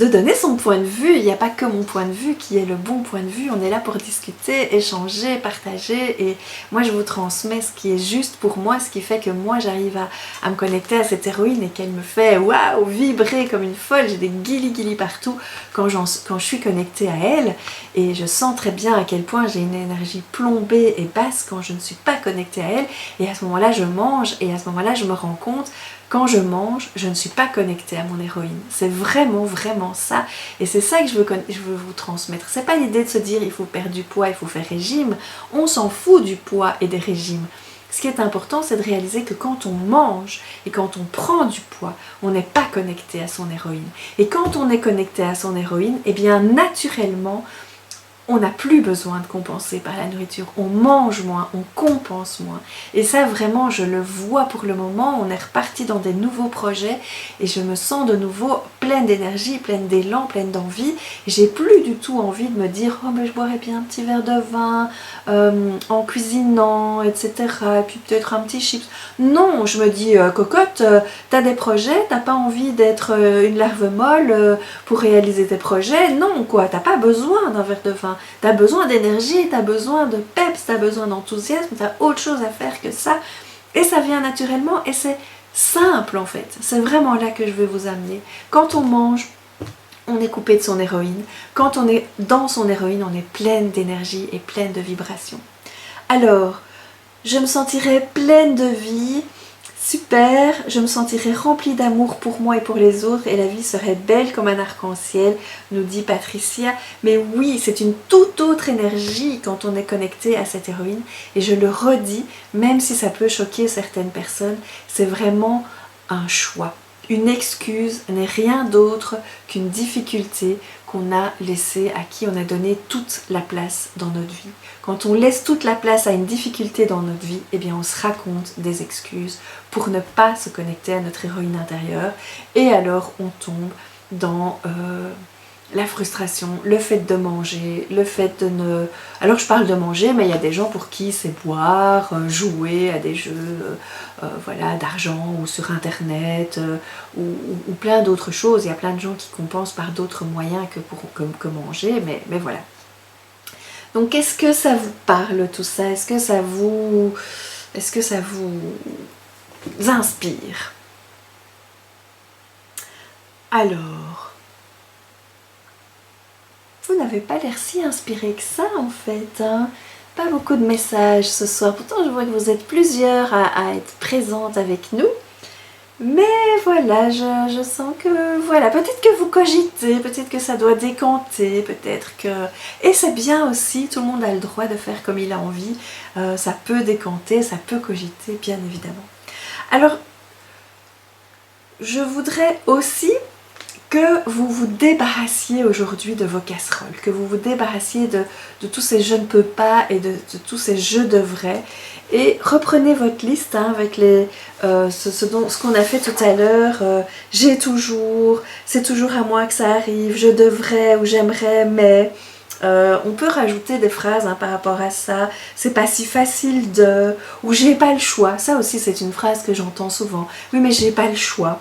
donner son point de vue. Il n'y a pas que mon point de vue qui est le bon point de vue. On est là pour discuter, échanger, partager, et moi je vous transmets ce qui est juste pour moi, ce qui fait que moi j'arrive à me connecter à cette héroïne et qu'elle me fait waouh, vibrer comme une folle. J'ai des guilis partout quand je suis connectée à elle, et je sens très bien à quel point j'ai une énergie plombée et basse quand je ne suis pas connectée à elle, et à ce moment-là je mange, et à ce moment-là je me rends compte quand je mange, je ne suis pas connectée à mon héroïne. C'est vraiment ça. Et c'est ça que je veux vous transmettre. C'est pas l'idée de se dire il faut perdre du poids, il faut faire régime. On s'en fout du poids et des régimes. Ce qui est important, c'est de réaliser que quand on mange et quand on prend du poids, on n'est pas connecté à son héroïne. Et quand on est connecté à son héroïne, eh bien naturellement, on n'a plus besoin de compenser par la nourriture, on mange moins, on compense moins. Et ça vraiment je le vois pour le moment, on est reparti dans des nouveaux projets et je me sens de nouveau pleine d'énergie, pleine d'élan, pleine d'envie. J'ai plus du tout envie de me dire oh mais je boirais bien un petit verre de vin en cuisinant, etc. Et puis peut-être un petit chips. Non, je me dis cocotte, t'as des projets, t'as pas envie d'être une larve molle pour réaliser tes projets. Non quoi, t'as pas besoin d'un verre de vin. T'as besoin d'énergie, t'as besoin de peps, t'as besoin d'enthousiasme, t'as autre chose à faire que ça. Et ça vient naturellement et c'est simple en fait. C'est vraiment là que je veux vous amener. Quand on mange, on est coupé de son héroïne. Quand on est dans son héroïne, on est pleine d'énergie et pleine de vibrations. Alors, je me sentirai pleine de vie. Super, je me sentirais remplie d'amour pour moi et pour les autres et la vie serait belle comme un arc-en-ciel, nous dit Patricia. Mais oui, c'est une toute autre énergie quand on est connecté à cette héroïne. Et je le redis, même si ça peut choquer certaines personnes, c'est vraiment un choix. Une excuse n'est rien d'autre qu'une difficulté qu'on a laissée, à qui on a donné toute la place dans notre vie. Quand on laisse toute la place à une difficulté dans notre vie, eh bien on se raconte des excuses pour ne pas se connecter à notre héroïne intérieure, et alors on tombe dans la frustration, le fait de manger, le fait de ne... Alors je parle de manger, mais il y a des gens pour qui c'est boire, jouer à des jeux voilà, d'argent ou sur internet ou plein d'autres choses. Il y a plein de gens qui compensent par d'autres moyens que manger, mais voilà. Donc est-ce que ça vous parle tout ça? Est-ce que ça vous inspire? Alors, vous n'avez pas l'air si inspiré que ça en fait, hein? Pas beaucoup de messages ce soir. Pourtant, je vois que vous êtes plusieurs à être présentes avec nous. Mais voilà, je sens que, voilà, peut-être que vous cogitez, peut-être que ça doit décanter, peut-être que... Et c'est bien aussi, tout le monde a le droit de faire comme il a envie. Ça peut décanter, ça peut cogiter, bien évidemment. Alors, je voudrais aussi que vous vous débarrassiez aujourd'hui de vos casseroles, que vous vous débarrassiez de tous ces je ne peux pas et de tous ces je devrais, et reprenez votre liste hein, avec ce qu'on a fait tout à l'heure, j'ai toujours, c'est toujours à moi que ça arrive, je devrais ou j'aimerais, mais... on peut rajouter des phrases hein, par rapport à ça, c'est pas si facile de, ou j'ai pas le choix, ça aussi c'est une phrase que j'entends souvent, oui mais j'ai pas le choix.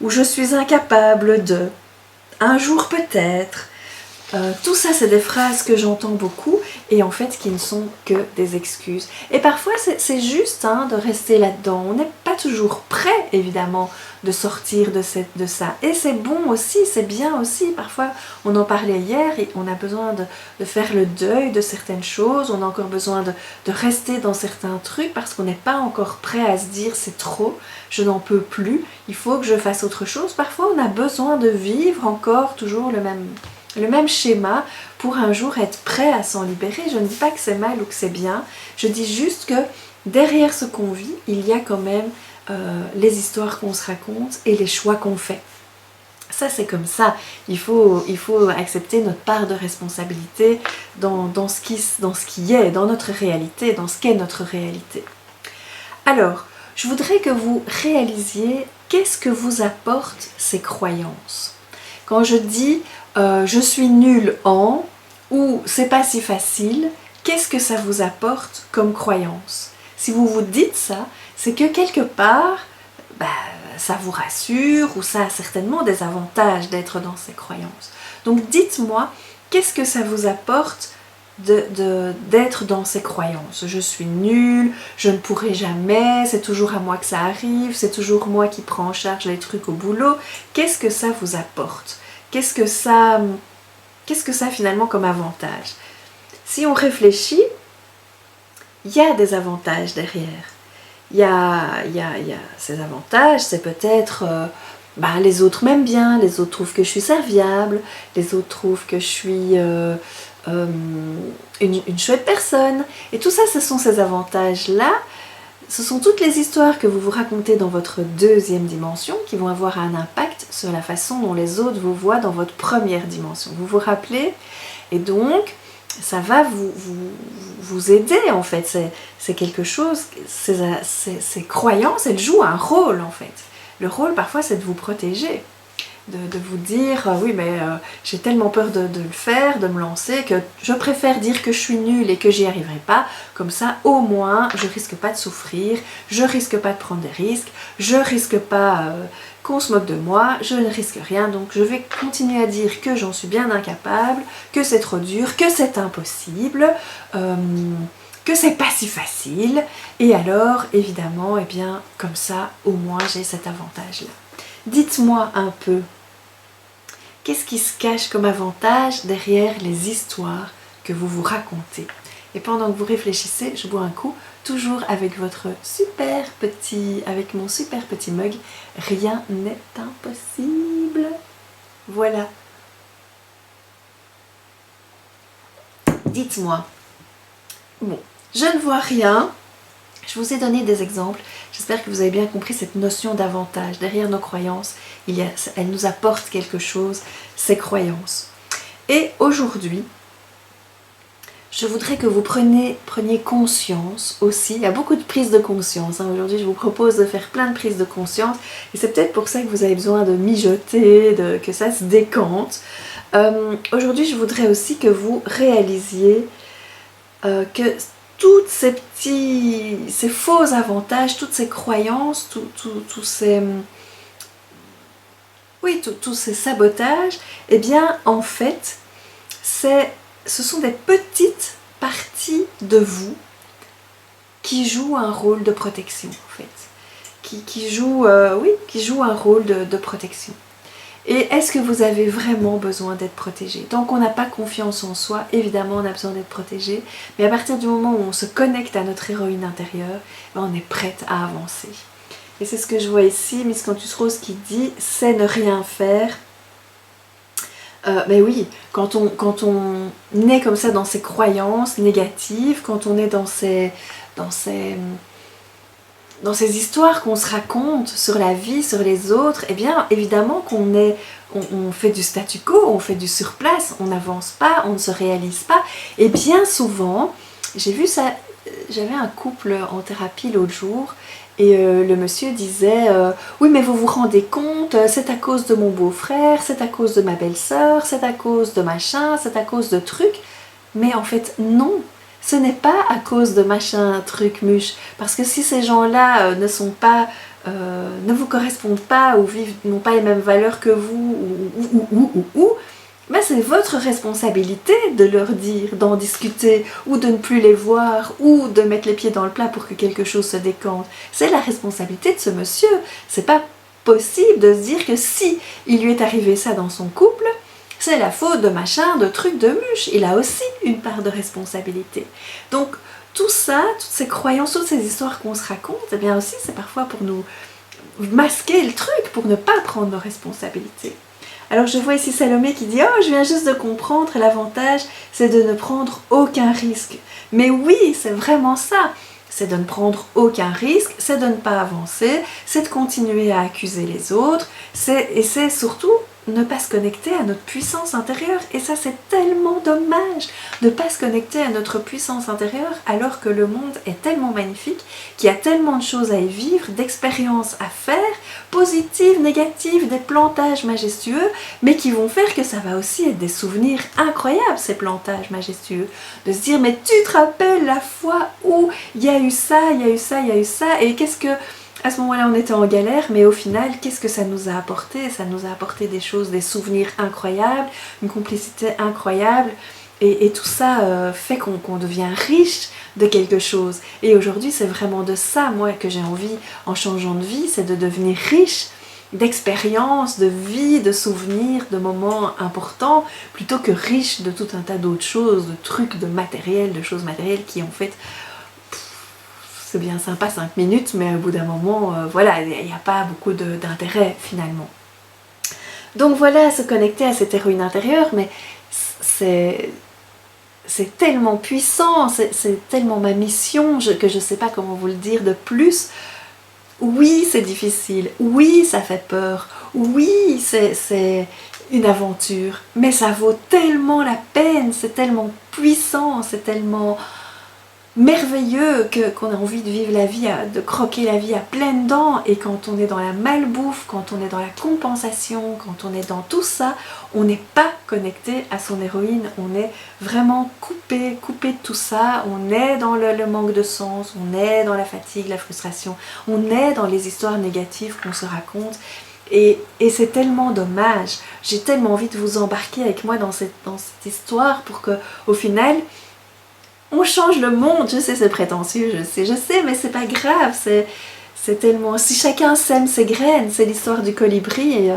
Ou je suis incapable de, un jour peut-être. Tout ça c'est des phrases que j'entends beaucoup et en fait qui ne sont que des excuses. Et parfois c'est juste hein, de rester là-dedans. On n'est pas toujours prêt évidemment de sortir de ça. Et c'est bon aussi, c'est bien aussi. Parfois on en parlait hier et on a besoin de faire le deuil de certaines choses. On a encore besoin de rester dans certains trucs parce qu'on n'est pas encore prêt à se dire c'est trop, je n'en peux plus, il faut que je fasse autre chose. Parfois on a besoin de vivre encore toujours le même schéma pour un jour être prêt à s'en libérer. Je ne dis pas que c'est mal ou que c'est bien, je dis juste que derrière ce qu'on vit, il y a quand même les histoires qu'on se raconte et les choix qu'on fait. Ça c'est comme ça, il faut accepter notre part de responsabilité dans ce qui est, dans notre réalité, dans ce qu'est notre réalité. Alors, je voudrais que vous réalisiez qu'est-ce que vous apportent ces croyances. Quand je dis je suis nulle en ou c'est pas si facile, qu'est-ce que ça vous apporte comme croyance? Si vous vous dites ça, c'est que quelque part, ça vous rassure ou ça a certainement des avantages d'être dans ces croyances. Donc dites-moi, qu'est-ce que ça vous apporte d'être dans ces croyances? Je suis nulle, je ne pourrai jamais, c'est toujours à moi que ça arrive, c'est toujours moi qui prends en charge les trucs au boulot. Qu'est-ce que ça vous apporte? Qu'est-ce que ça finalement comme avantage? Si on réfléchit, il y a des avantages derrière. Il y a ces avantages, c'est peut-être les autres m'aiment bien, les autres trouvent que je suis serviable, les autres trouvent que je suis une chouette personne. Et tout ça, ce sont ces avantages-là. Ce sont toutes les histoires que vous vous racontez dans votre deuxième dimension qui vont avoir un impact sur la façon dont les autres vous voient dans votre première dimension. Vous vous rappelez? Et donc, ça va vous aider en fait. C'est quelque chose, ces croyances, elles jouent un rôle en fait. Le rôle parfois c'est de vous protéger. De vous dire oui mais j'ai tellement peur de le faire, de me lancer que je préfère dire que je suis nulle et que j'y arriverai pas, comme ça au moins je risque pas de souffrir, je risque pas de prendre des risques, je risque pas qu'on se moque de moi, je ne risque rien, donc je vais continuer à dire que j'en suis bien incapable, que c'est trop dur, que c'est impossible, que c'est pas si facile, et alors évidemment, eh bien comme ça au moins j'ai cet avantage là. Dites-moi un peu, qu'est-ce qui se cache comme avantage derrière les histoires que vous vous racontez? Et pendant que vous réfléchissez, je bois un coup, toujours avec mon super petit mug. Rien n'est impossible. Voilà. Dites-moi. Bon, je ne vois rien. Je vous ai donné des exemples. J'espère que vous avez bien compris cette notion d'avantage. Derrière nos croyances, elles nous apportent quelque chose, ces croyances. Et aujourd'hui, je voudrais que vous preniez conscience aussi. Il y a beaucoup de prises de conscience. Aujourd'hui, je vous propose de faire plein de prises de conscience. Et c'est peut-être pour ça que vous avez besoin de mijoter, que ça se décante. Aujourd'hui, je voudrais aussi que vous réalisiez que toutes ces faux avantages, toutes ces croyances, tous ces sabotages, eh bien en fait c'est ce sont des petites parties de vous qui jouent un rôle de protection en fait, qui jouent un rôle de protection. Et est-ce que vous avez vraiment besoin d'être protégé? Tant qu'on n'a pas confiance en soi, évidemment on a besoin d'être protégé, mais à partir du moment où on se connecte à notre héroïne intérieure, on est prête à avancer. Et c'est ce que je vois ici, Miss Cantus Rose qui dit « c'est ne rien faire ». Mais oui, quand on est comme ça dans ces croyances négatives, quand on est dans ces histoires qu'on se raconte sur la vie, sur les autres, eh bien évidemment on fait du statu quo, on fait du surplace, on n'avance pas, on ne se réalise pas. Et bien souvent, j'ai vu ça, j'avais un couple en thérapie l'autre jour, et le monsieur disait oui mais vous vous rendez compte, c'est à cause de mon beau-frère, c'est à cause de ma belle-sœur, c'est à cause de machin, c'est à cause de trucs. Mais en fait non, ce n'est pas à cause de machin, truc, muche. Parce que si ces gens-là ne vous correspondent pas ou n'ont pas les mêmes valeurs que vous ben c'est votre responsabilité de leur dire, d'en discuter ou de ne plus les voir ou de mettre les pieds dans le plat pour que quelque chose se décante. C'est la responsabilité de ce monsieur. C'est pas possible de se dire que si il lui est arrivé ça dans son couple, c'est la faute de machin, de truc, de muche. Il a aussi une part de responsabilité. Donc tout ça, toutes ces croyances, toutes ces histoires qu'on se raconte, eh bien aussi c'est parfois pour nous masquer le truc, pour ne pas prendre nos responsabilités. Alors je vois ici Salomé qui dit « Oh, je viens juste de comprendre, l'avantage c'est de ne prendre aucun risque. » Mais oui, c'est vraiment ça. C'est de ne prendre aucun risque, c'est de ne pas avancer, c'est de continuer à accuser les autres, et c'est surtout ne pas se connecter à notre puissance intérieure. Et ça, c'est tellement dommage de ne pas se connecter à notre puissance intérieure alors que le monde est tellement magnifique, qu'il y a tellement de choses à y vivre, d'expériences à faire, positives, négatives, des plantages majestueux, mais qui vont faire que ça va aussi être des souvenirs incroyables, ces plantages majestueux. De se dire, mais tu te rappelles la fois où il y a eu ça, il y a eu ça, il y a eu ça, et qu'est-ce que... À ce moment-là, on était en galère, mais au final, qu'est-ce que ça nous a apporté? Ça nous a apporté des choses, des souvenirs incroyables, une complicité incroyable, et tout ça fait qu'on devient riche de quelque chose. Et aujourd'hui, c'est vraiment de ça, moi, que j'ai envie, en changeant de vie, c'est de devenir riche d'expériences, de vie, de souvenirs, de moments importants, plutôt que riche de tout un tas d'autres choses, de trucs, de matériel, de choses matérielles qui, en fait... c'est bien sympa 5 minutes, mais au bout d'un moment, voilà, il n'y a pas beaucoup d'intérêt finalement. Donc voilà, se connecter à cette héroïne intérieure, mais c'est tellement puissant, c'est tellement ma mission que je ne sais pas comment vous le dire de plus. Oui, c'est difficile, oui, ça fait peur, oui, c'est une aventure, mais ça vaut tellement la peine, c'est tellement puissant, c'est tellement... merveilleux qu'on a envie de vivre la vie, de croquer la vie à pleines dents. Et quand on est dans la malbouffe, quand on est dans la compensation, quand on est dans tout ça, on n'est pas connecté à son héroïne, on est vraiment coupé de tout ça, on est dans le manque de sens, on est dans la fatigue, la frustration, on est dans les histoires négatives qu'on se raconte. Et c'est tellement dommage. J'ai tellement envie de vous embarquer avec moi dans cette histoire pour que, au final, on change le monde. Je sais, c'est prétentieux, je sais, mais c'est pas grave, c'est tellement... Si chacun sème ses graines, c'est l'histoire du colibri, et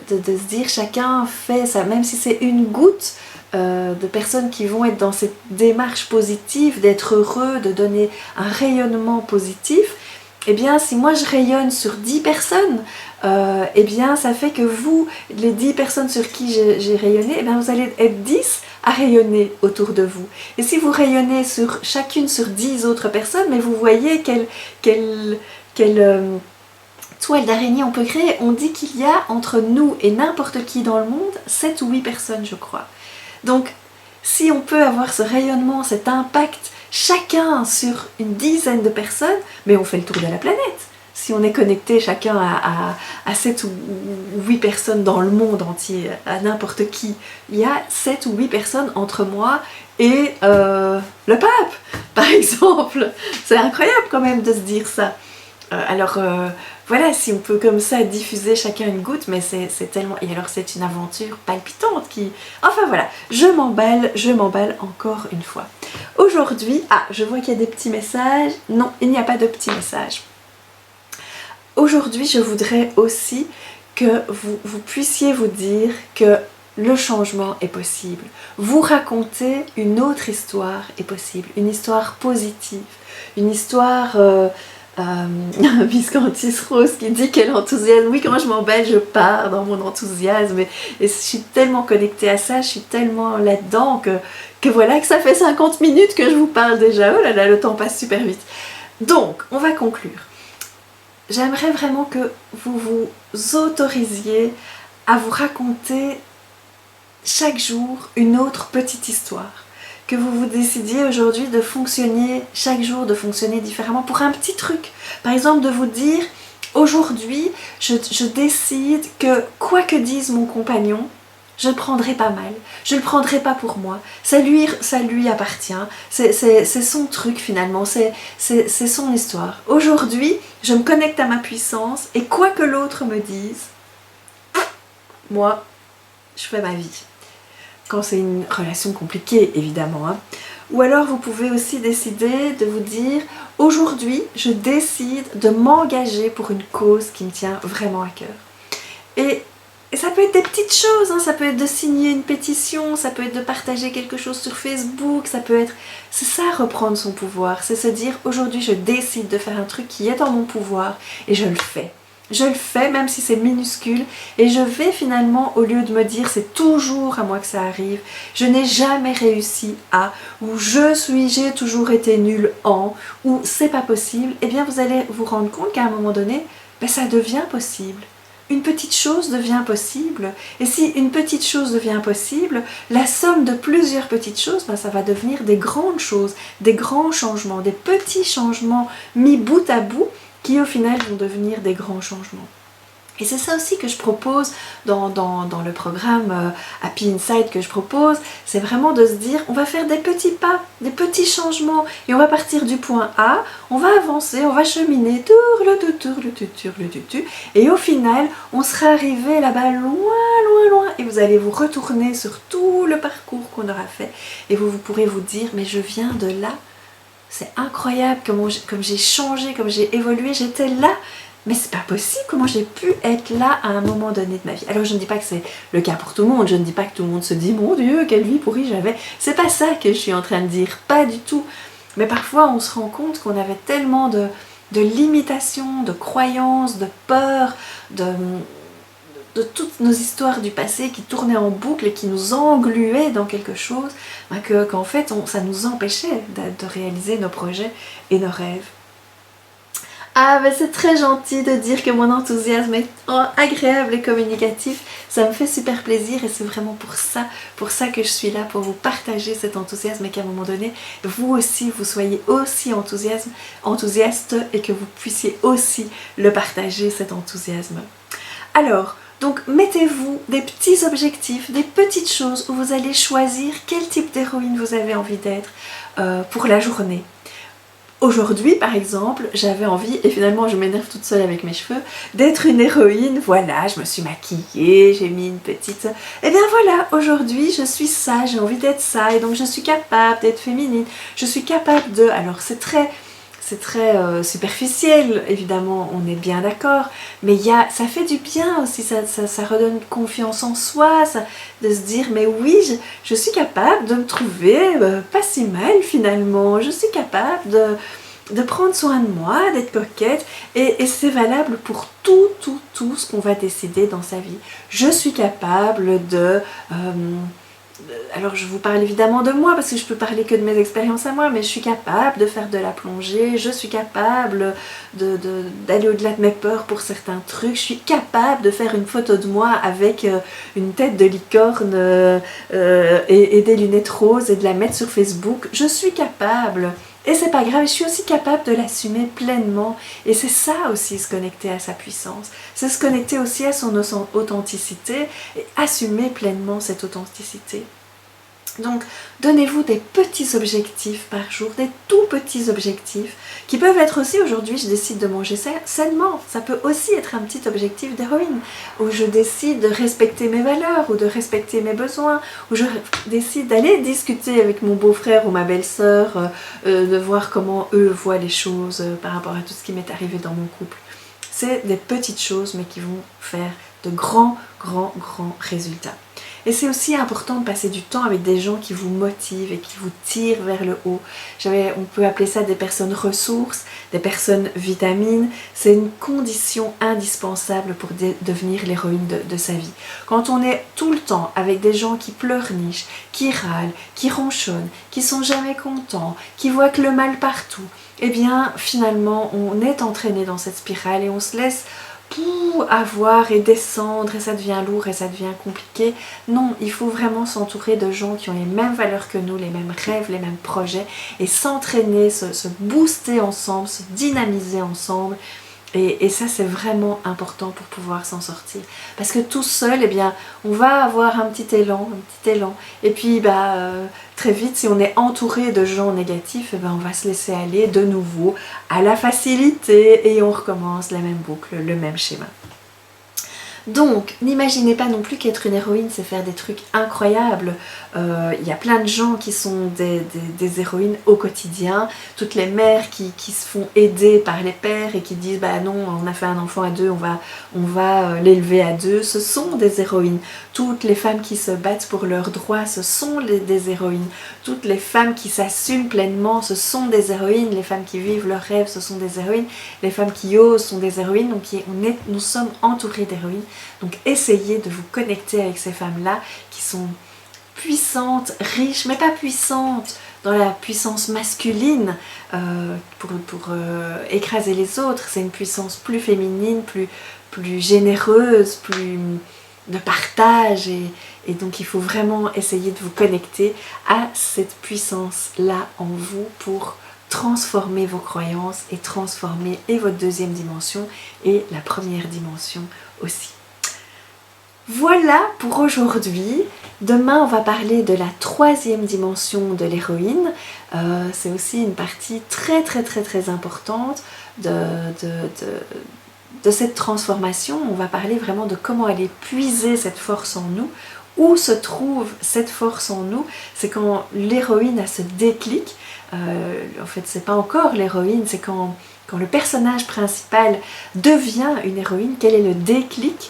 de se dire chacun fait ça, même si c'est une goutte de personnes qui vont être dans cette démarche positive, d'être heureux, de donner un rayonnement positif. Eh bien, si moi je rayonne sur 10 personnes, eh bien, ça fait que vous, les 10 personnes sur qui j'ai rayonné, eh bien, vous allez être 10 à rayonner autour de vous. Et si vous rayonnez sur chacune sur 10 autres personnes, mais vous voyez quelle toile d'araignée on peut créer. On dit qu'il y a entre nous et n'importe qui dans le monde 7 ou 8 personnes, je crois. Donc, si on peut avoir ce rayonnement, cet impact, chacun sur une dizaine de personnes, mais on fait le tour de la planète. Si on est connecté chacun à 7 ou 8 personnes dans le monde entier, à n'importe qui, il y a 7 ou 8 personnes entre moi et le pape, par exemple. C'est incroyable quand même de se dire ça. Alors, voilà, si on peut comme ça diffuser chacun une goutte, mais c'est tellement... Et alors c'est une aventure palpitante qui... Enfin voilà, je m'emballe encore une fois. Aujourd'hui, je vois qu'il y a des petits messages. Non, il n'y a pas de petits messages. Aujourd'hui, je voudrais aussi que vous puissiez vous dire que le changement est possible. Vous raconter une autre histoire est possible, une histoire positive, une histoire... Biscantis Rose qui dit quel enthousiasme. Oui, quand je m'emballe, je pars dans mon enthousiasme et je suis tellement connectée à ça, je suis tellement là-dedans que voilà, que ça fait 50 minutes que je vous parle déjà. Oh là là, le temps passe super vite. Donc, on va conclure. J'aimerais vraiment que vous vous autorisiez à vous raconter chaque jour une autre petite histoire. Que vous vous décidiez aujourd'hui de fonctionner, chaque jour de fonctionner différemment pour un petit truc. Par exemple, de vous dire, aujourd'hui, je décide que quoi que dise mon compagnon, je le prendrai pas mal, je le prendrai pas pour moi, ça lui appartient, c'est son truc finalement, c'est son histoire. Aujourd'hui, je me connecte à ma puissance et quoi que l'autre me dise, moi, je fais ma vie. Quand c'est une relation compliquée, évidemment. Hein. Ou alors, vous pouvez aussi décider de vous dire « Aujourd'hui, je décide de m'engager pour une cause qui me tient vraiment à cœur. » Et ça peut être des petites choses, hein. Ça peut être de signer une pétition, ça peut être de partager quelque chose sur Facebook, ça peut être... C'est ça, reprendre son pouvoir, c'est se dire « Aujourd'hui, je décide de faire un truc qui est en mon pouvoir et je le fais. » Je le fais même si c'est minuscule et je vais finalement, au lieu de me dire c'est toujours à moi que ça arrive, je n'ai jamais réussi à, ou j'ai toujours été nulle en, ou c'est pas possible, eh bien vous allez vous rendre compte qu'à un moment donné, ça devient possible. Une petite chose devient possible et si une petite chose devient possible, la somme de plusieurs petites choses, ça va devenir des grandes choses, des grands changements, des petits changements mis bout à bout qui au final vont devenir des grands changements. Et c'est ça aussi que je propose dans le programme Happy Inside que je propose, c'est vraiment de se dire on va faire des petits pas, des petits changements et on va partir du point A, on va avancer, on va cheminer, et au final on sera arrivé là-bas loin et vous allez vous retourner sur tout le parcours qu'on aura fait et vous pourrez vous dire mais je viens de là. C'est incroyable comme j'ai changé, comme j'ai évolué, j'étais là. Mais c'est pas possible, comment j'ai pu être là à un moment donné de ma vie. Alors je ne dis pas que c'est le cas pour tout le monde, je ne dis pas que tout le monde se dit « Mon Dieu, quelle vie pourrie j'avais ». C'est pas ça que je suis en train de dire, pas du tout. Mais parfois on se rend compte qu'on avait tellement de limitations, de croyances, de peurs, de toutes nos histoires du passé qui tournaient en boucle et qui nous engluaient dans quelque chose, qu'en fait ça nous empêchait de réaliser nos projets et nos rêves. Ah c'est très gentil de dire que mon enthousiasme est agréable et communicatif, ça me fait super plaisir et c'est vraiment pour ça que je suis là, pour vous partager cet enthousiasme et qu'à un moment donné, vous aussi, vous soyez aussi enthousiaste et que vous puissiez aussi le partager, cet enthousiasme. Alors, donc mettez-vous des petits objectifs, des petites choses où vous allez choisir quel type d'héroïne vous avez envie d'être pour la journée. Aujourd'hui, par exemple, j'avais envie, et finalement je m'énerve toute seule avec mes cheveux, d'être une héroïne. Voilà, je me suis maquillée, j'ai mis une petite... Et bien voilà, aujourd'hui je suis ça, j'ai envie d'être ça, et donc je suis capable d'être féminine. Je suis capable de... Alors c'est très superficiel, évidemment, on est bien d'accord, mais ça fait du bien aussi, ça redonne confiance en soi, de se dire, mais oui, je suis capable de me trouver pas si mal finalement, je suis capable de prendre soin de moi, d'être coquette, et c'est valable pour tout ce qu'on va décider dans sa vie. Je suis capable de... alors je vous parle évidemment de moi parce que je peux parler que de mes expériences à moi, mais je suis capable de faire de la plongée, je suis capable d'aller au-delà de mes peurs pour certains trucs, je suis capable de faire une photo de moi avec une tête de licorne et des lunettes roses et de la mettre sur Facebook, je suis capable. Et c'est pas grave, je suis aussi capable de l'assumer pleinement. Et c'est ça aussi, se connecter à sa puissance. C'est se connecter aussi à son authenticité et assumer pleinement cette authenticité. Donc, donnez-vous des petits objectifs par jour, des tout petits objectifs, qui peuvent être aussi, aujourd'hui, je décide de manger sainement. Ça peut aussi être un petit objectif d'héroïne, où je décide de respecter mes valeurs, ou de respecter mes besoins, où je décide d'aller discuter avec mon beau-frère ou ma belle-sœur, de voir comment eux voient les choses par rapport à tout ce qui m'est arrivé dans mon couple. C'est des petites choses, mais qui vont faire de grands résultats. Et c'est aussi important de passer du temps avec des gens qui vous motivent et qui vous tirent vers le haut. On peut appeler ça des personnes ressources, des personnes vitamines. C'est une condition indispensable pour devenir l'héroïne de sa vie. Quand on est tout le temps avec des gens qui pleurnichent, qui râlent, qui ronchonnent, qui sont jamais contents, qui voient que le mal partout, eh bien finalement on est entraîné dans cette spirale et on se laisse avoir et descendre et ça devient lourd et ça devient compliqué. Non, il faut vraiment s'entourer de gens qui ont les mêmes valeurs que nous, les mêmes rêves, les mêmes projets et s'entraîner, se booster ensemble, se dynamiser ensemble. Et ça, c'est vraiment important pour pouvoir s'en sortir. Parce que tout seul, eh bien, on va avoir un petit élan. Et puis, très vite, si on est entouré de gens négatifs, eh bien, on va se laisser aller de nouveau à la facilité et on recommence la même boucle, le même schéma. Donc, n'imaginez pas non plus qu'être une héroïne, c'est faire des trucs incroyables. Il y a plein de gens qui sont des héroïnes au quotidien. Toutes les mères qui se font aider par les pères et qui disent « bah non, on a fait un enfant à deux, on va l'élever à deux », ce sont des héroïnes. Toutes les femmes qui se battent pour leurs droits, ce sont des héroïnes. Toutes les femmes qui s'assument pleinement, ce sont des héroïnes. Les femmes qui vivent leurs rêves, ce sont des héroïnes. Les femmes qui osent sont des héroïnes. Donc nous sommes entourés d'héroïnes. Donc essayez de vous connecter avec ces femmes-là qui sont puissantes, riches, mais pas puissantes dans la puissance masculine pour écraser les autres. C'est une puissance plus féminine, plus généreuse, plus de partage et donc il faut vraiment essayer de vous connecter à cette puissance-là en vous pour transformer vos croyances et transformer et votre deuxième dimension et la première dimension aussi. Voilà pour aujourd'hui. Demain, on va parler de la troisième dimension de l'héroïne. C'est aussi une partie très importante de cette transformation. On va parler vraiment de comment aller puiser cette force en nous. Où se trouve cette force en nous? C'est quand l'héroïne a ce déclic. En fait, c'est pas encore l'héroïne, c'est quand le personnage principal devient une héroïne. Quel est le déclic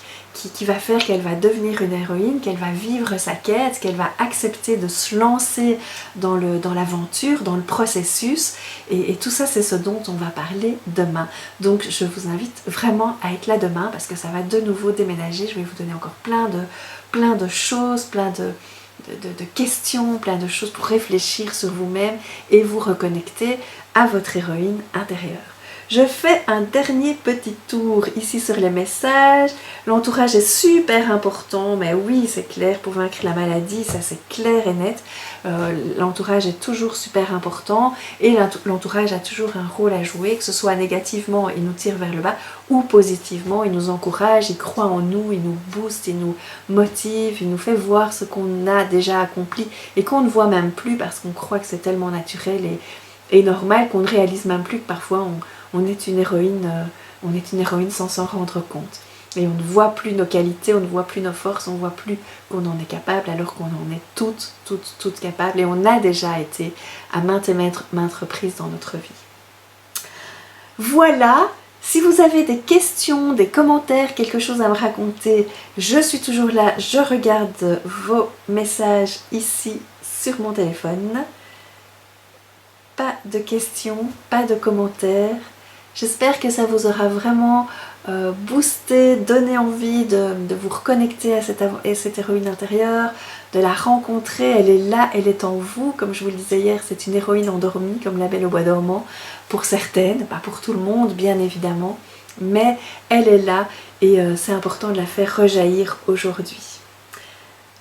qui va faire qu'elle va devenir une héroïne, qu'elle va vivre sa quête, qu'elle va accepter de se lancer dans l'aventure, dans le processus. Et tout ça, c'est ce dont on va parler demain. Donc, je vous invite vraiment à être là demain parce que ça va de nouveau déménager. Je vais vous donner encore plein de choses, plein de questions, plein de choses pour réfléchir sur vous-même et vous reconnecter à votre héroïne intérieure. Je fais un dernier petit tour ici sur les messages. L'entourage est super important, mais oui, c'est clair, pour vaincre la maladie, ça c'est clair et net. L'entourage est toujours super important et l'entourage a toujours un rôle à jouer, que ce soit négativement, il nous tire vers le bas, ou positivement, il nous encourage, il croit en nous, il nous booste, il nous motive, il nous fait voir ce qu'on a déjà accompli et qu'on ne voit même plus parce qu'on croit que c'est tellement naturel et normal qu'on ne réalise même plus que parfois on est une héroïne sans s'en rendre compte. Et on ne voit plus nos qualités, on ne voit plus nos forces, on ne voit plus qu'on en est capable alors qu'on en est toutes capables et on a déjà été à maintes reprises dans notre vie. Voilà, si vous avez des questions, des commentaires, quelque chose à me raconter, je suis toujours là, je regarde vos messages ici sur mon téléphone. Pas de questions, pas de commentaires. J'espère que ça vous aura vraiment boosté, donné envie de vous reconnecter à cette héroïne intérieure, de la rencontrer. Elle est là, elle est en vous. Comme je vous le disais hier, c'est une héroïne endormie, comme la Belle au bois dormant, pour certaines, pas pour tout le monde bien évidemment, mais elle est là et c'est important de la faire rejaillir aujourd'hui.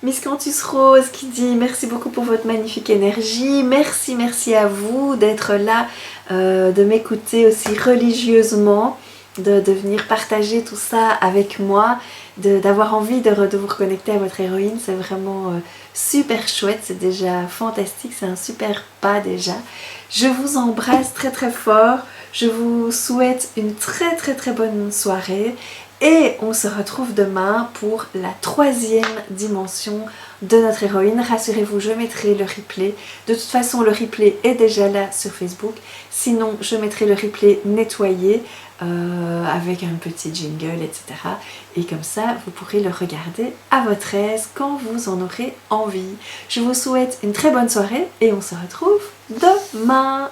Miss Cantus Rose qui dit merci beaucoup pour votre magnifique énergie, merci à vous d'être là, de m'écouter aussi religieusement. de venir partager tout ça avec moi, d'avoir envie de vous reconnecter à votre héroïne. C'est vraiment super chouette, c'est déjà fantastique, c'est un super pas déjà. Je vous embrasse très très fort, je vous souhaite une très bonne soirée et on se retrouve demain pour la 3e dimension de notre héroïne. Rassurez-vous, je mettrai le replay. De toute façon, le replay est déjà là sur Facebook. Sinon, je mettrai le replay nettoyé avec un petit jingle, etc. Et comme ça, vous pourrez le regarder à votre aise quand vous en aurez envie. Je vous souhaite une très bonne soirée et on se retrouve demain.